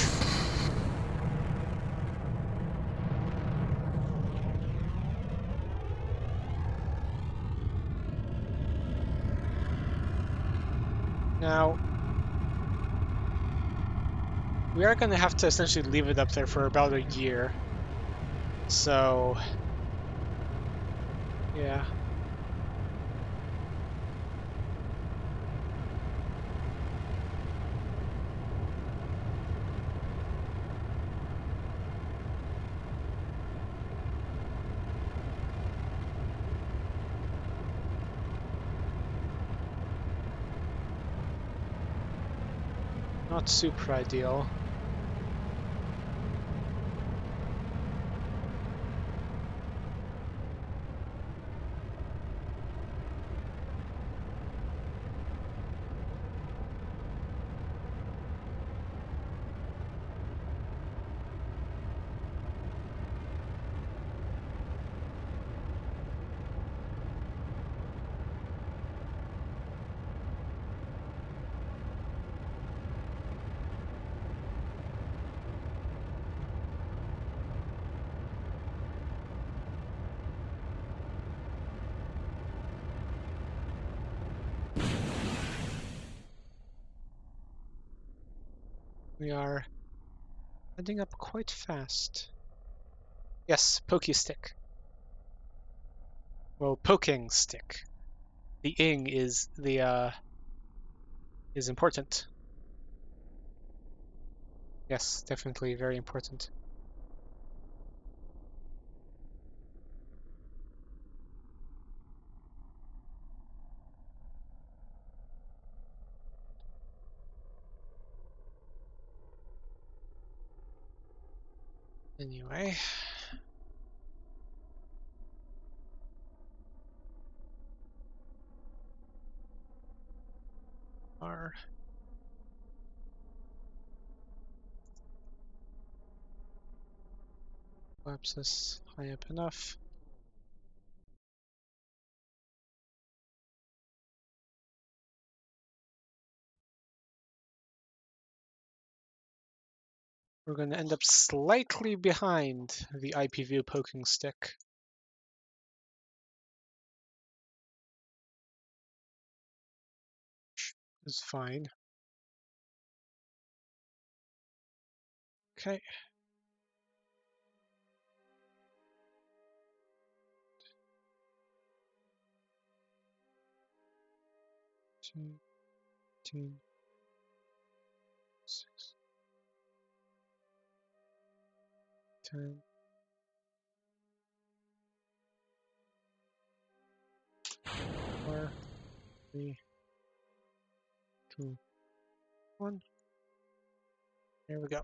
Now, we are going to have to essentially leave it up there for about a year. So, yeah. Not super ideal. We are heading up quite fast. Yes, pokey stick. Well, poking stick. The ing is important. Yes, definitely very important. Anyway. Our collapse this high up enough. We're going to end up slightly behind the IPV poking stick. Is fine. Okay. Two, 6, 10. 4, 3, 2, 1. Here we go.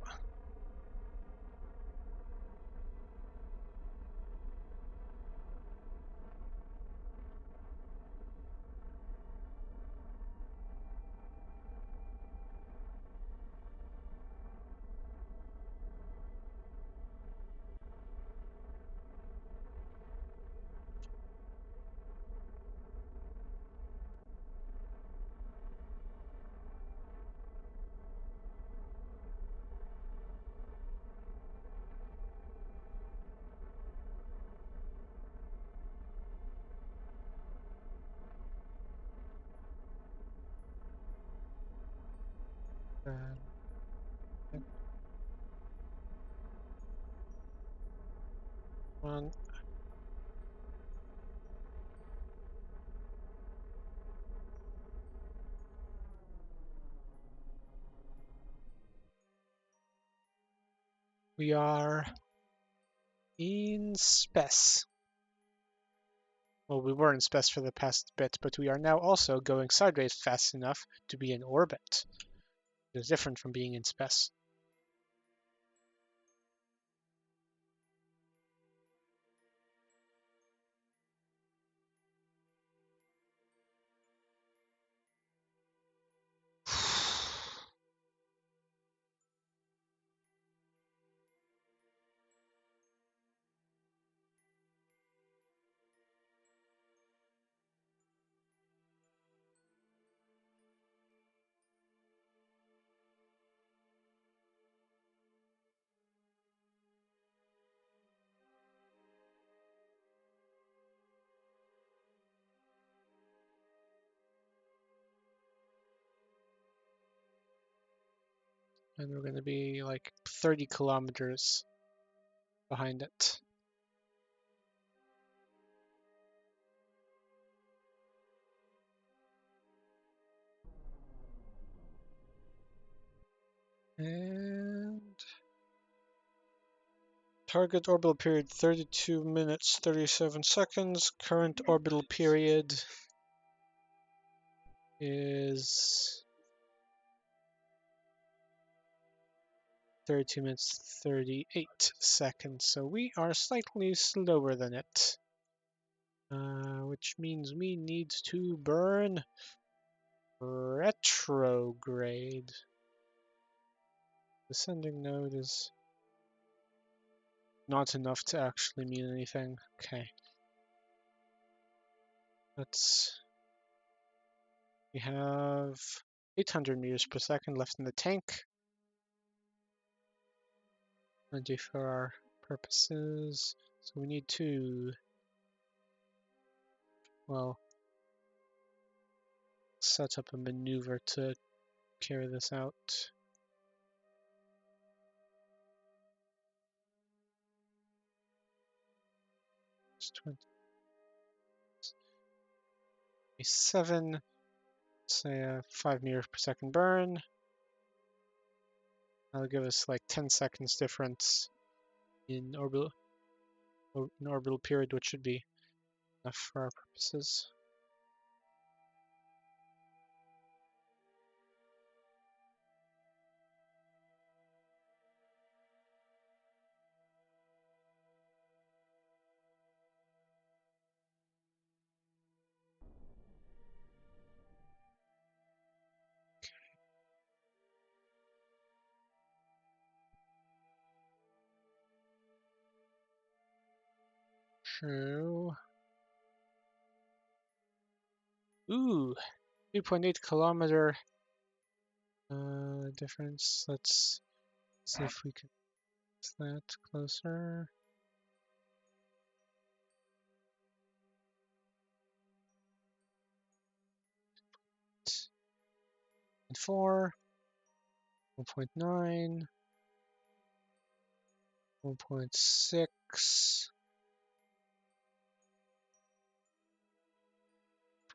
One. We are in spec. Well, we were in spec for the past bit, but we are now also going sideways fast enough to be in orbit. It's different from being in spec. And we're going to be like 30 kilometers behind it. And target orbital period 32 minutes 37 seconds. Current orbital period is 32 minutes 38 seconds. So we are slightly slower than it, which means we need to burn retrograde. Descending node is not enough to actually mean anything. Okay. We have 800 meters per second left in the tank. Plenty for our purposes. So we need to, well, set up a maneuver to carry this out. 27, say a 5 meters per second burn. That'll give us like 10 seconds difference in orbital period, which should be enough for our purposes. True. Ooh, 3.8 kilometer difference. Let's see if we can get that closer. And 4, 1.9, 1.6,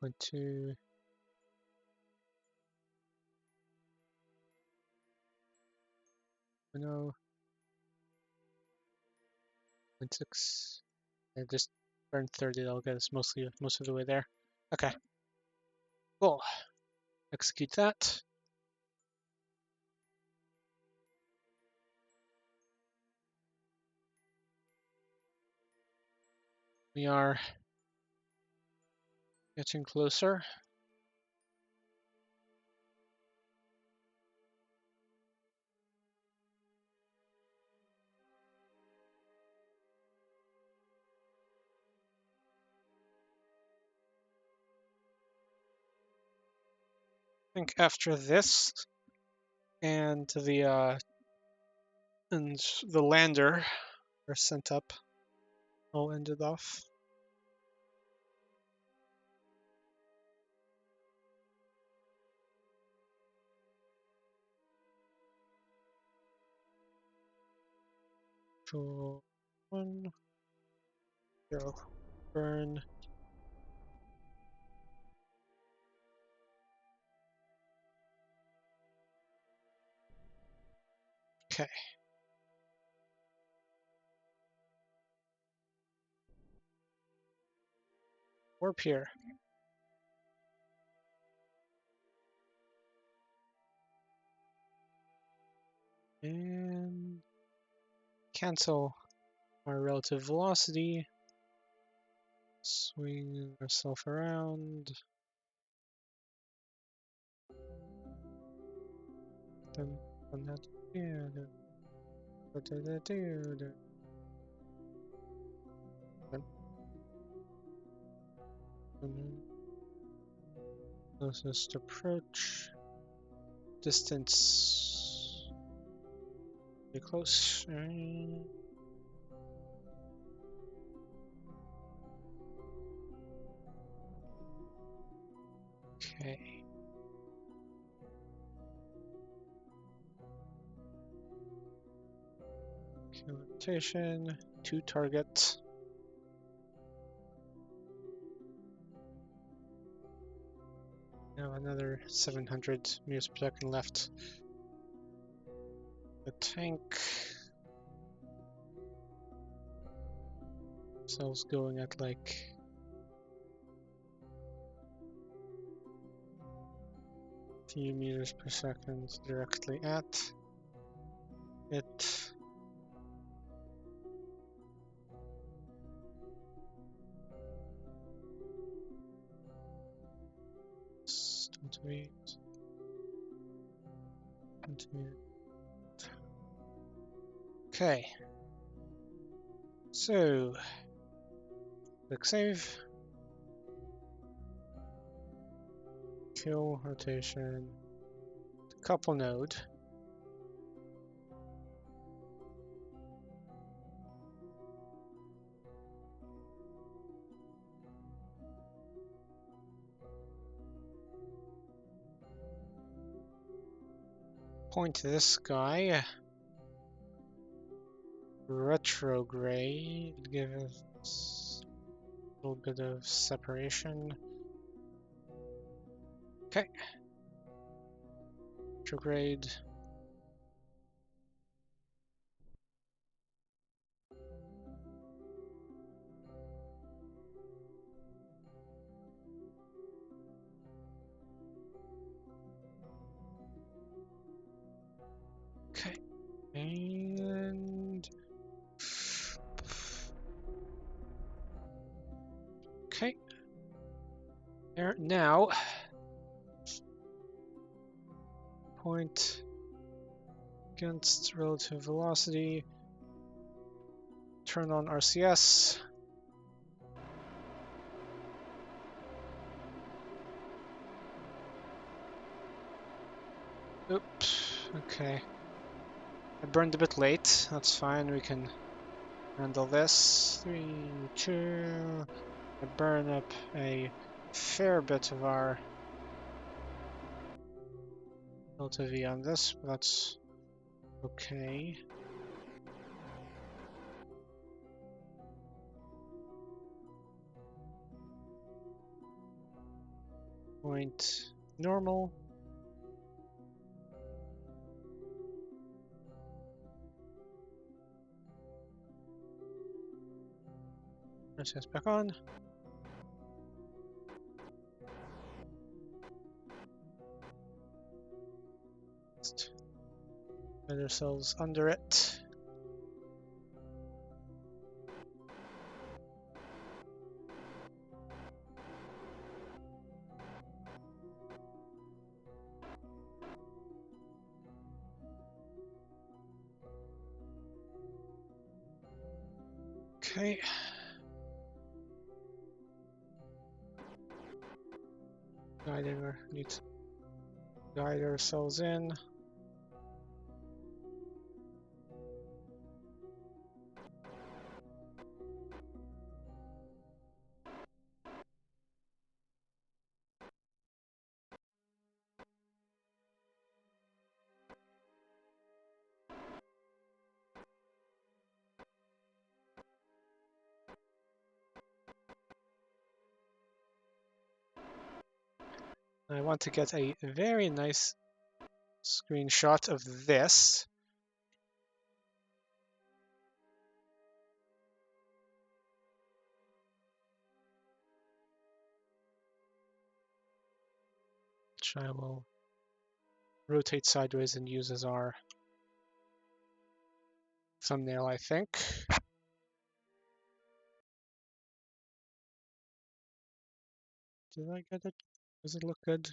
0.2. No, 0.6. I just burned 30. That'll get us most of the way there. Okay. Cool. Execute that. We are getting closer. I think after this and the lander are sent up, I'll end it off. Control 1, 0, burn. Okay. Warp here. And cancel our relative velocity. Swing ourselves around. Dun, dun, dun, dun, dun, dun, dun, dun, dun, dun. Closest approach. Distance. Pretty close. Okay. Rotation. 2 target. Now another 700 meters per second left. The tank. Cells going at like 3 meters per second directly at it. Don't wait. Continue. Okay. So click save. Kill rotation. Couple node. Point this guy. Retrograde. Give us A little bit of separation. Okay. Retrograde. Okay. And okay. There now. Point against relative velocity. Turn on RCS. Oops. Okay. I burned a bit late. That's fine. We can handle this. 3, 2. I burn up a fair bit of our delta V on this, but that's okay. Point normal. RCS back on. Just put ourselves under it. Okay. Need to guide ourselves in. I want to get a very nice screenshot of this. Which I will rotate sideways and use as our thumbnail, I think. Did I get it? Does it look good?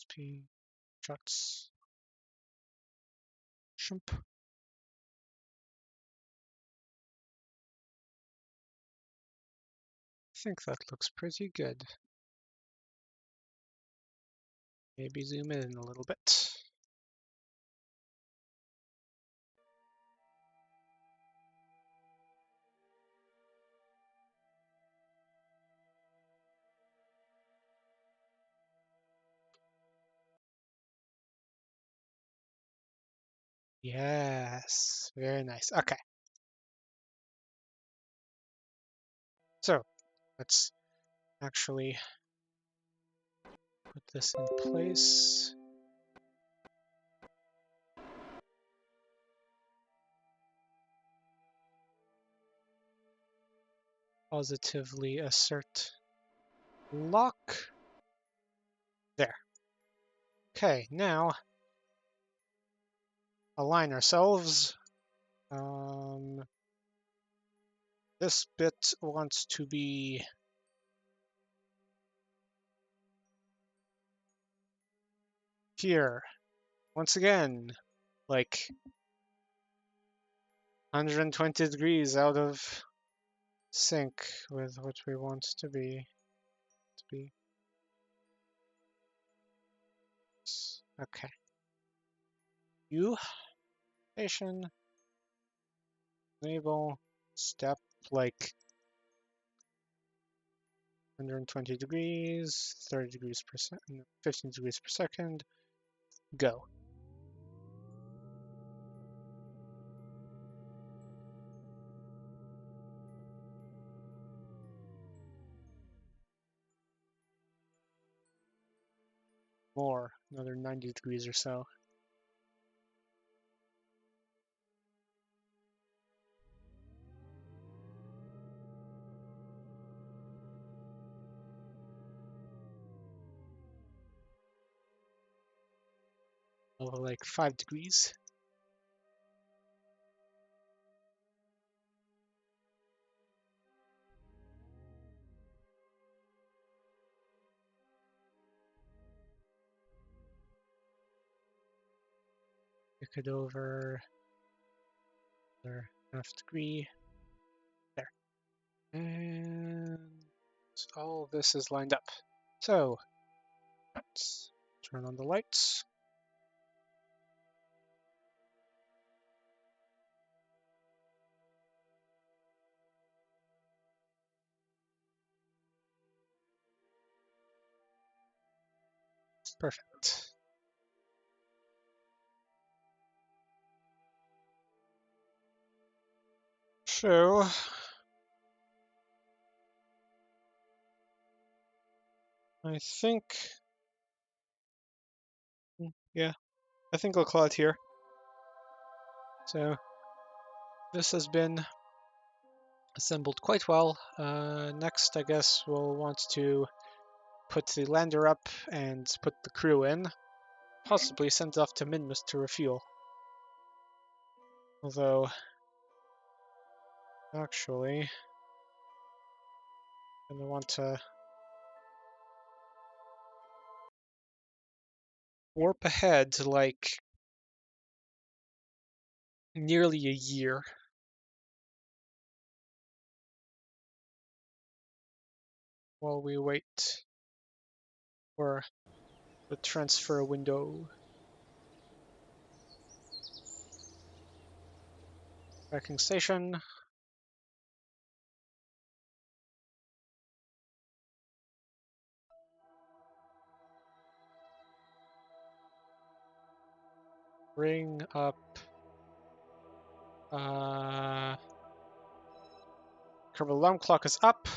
SP shots. Shrimp. I think that looks pretty good. Maybe zoom in a little bit. Yes, very nice. Okay. So let's actually put this in place. Positively assert lock. There. Okay, now align ourselves. This bit wants to be here. Once again, like 120 degrees out of sync with what we want to be. Okay. U, station, enable, step like 120 degrees, 30 degrees per second, 15 degrees per second, go. More, another 90 degrees or so. Oh, like 5 degrees. Pick it over another half degree. There. And all this is lined up. So let's turn on the lights. Perfect. So I think, yeah, I think I'll call it here. So this has been assembled quite well. Next, I guess we'll want to put the lander up and put the crew in. Possibly send it off to Minmus to refuel. Although, actually, I'm gonna want to warp ahead like nearly a year. While we wait for the transfer window. Tracking station. Bring up Kerbal alarm clock is up.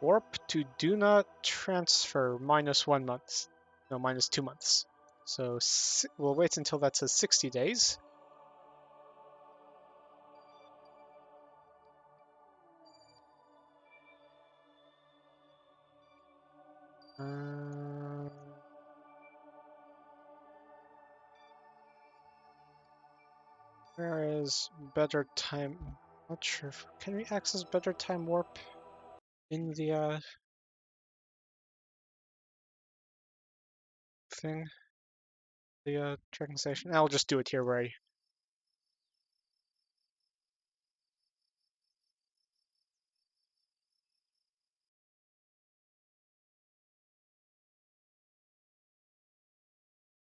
Warp to do not transfer -1 month. No, -2 months. So we'll wait until that says 60 days. Where is better time? Not sure. Can we access BetterTimeWarp in the thing? The tracking station? I'll just do it here where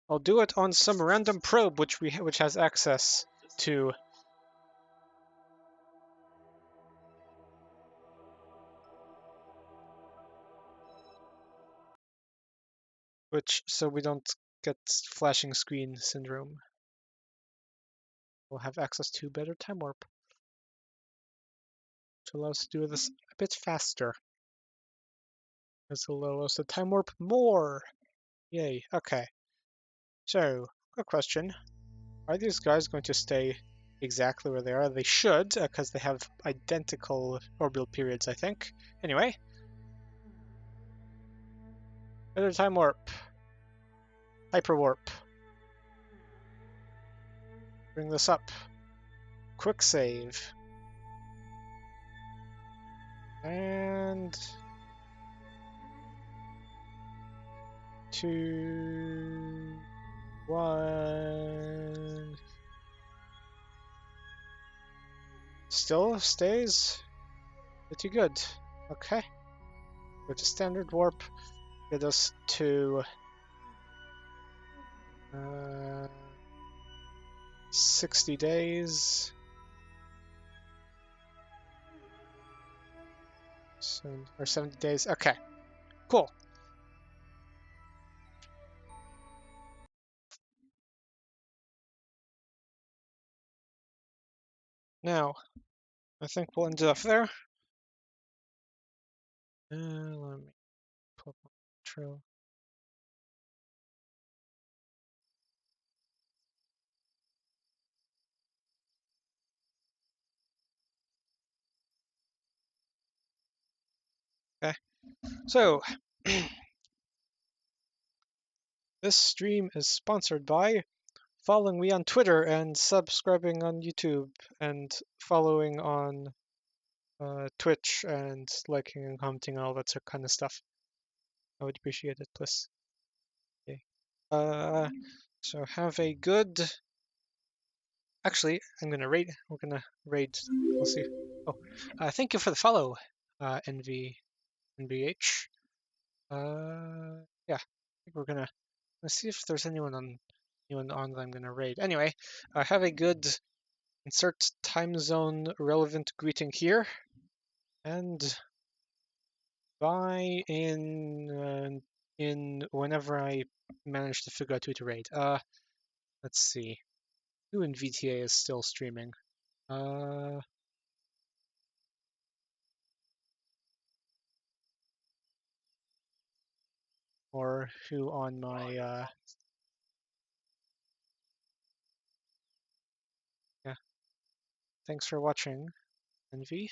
I'll do it on some random probe which has access to. So we don't get flashing screen syndrome. We'll have access to BetterTimeWarp, which allows us to do this a bit faster. This will allow us to time warp more. Yay. Okay. So, quick question. Are these guys going to stay exactly where they are? They should, because they have identical orbital periods, I think. Anyway. BetterTimeWarp. Hyperwarp. Bring this up. Quick save. And 2, 1. Still stays pretty good. Okay. Go to standard warp. Get us to 60 days. Or 70 days. Okay. Cool. Now, I think we'll end it off there. Let me pull up my intro. Okay, so this stream is sponsored by following me on Twitter and subscribing on YouTube and following on Twitch and liking and commenting and all that sort of kind of stuff. I would appreciate it, please. Okay. So have a good. Actually, I'm gonna raid. We're gonna raid. We'll see. Oh, thank you for the follow, NVH. Yeah, I think we're gonna. Let's see if there's anyone on that I'm gonna raid. Anyway, have a good. Insert time zone relevant greeting here, and bye in whenever I manage to figure out who to raid. Let's see. Who in VTA is still streaming? Or who on my yeah. Thanks for watching, Envy.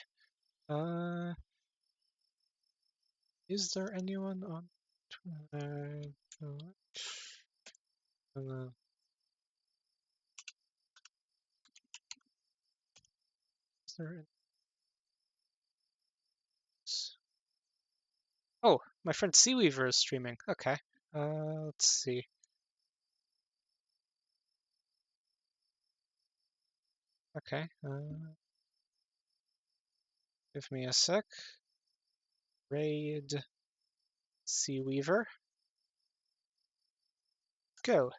Is there anyone on is there Oh, my friend Seaweaver is streaming. Okay. Let's see. Okay. Give me a sec. Raid Seaweaver. Go.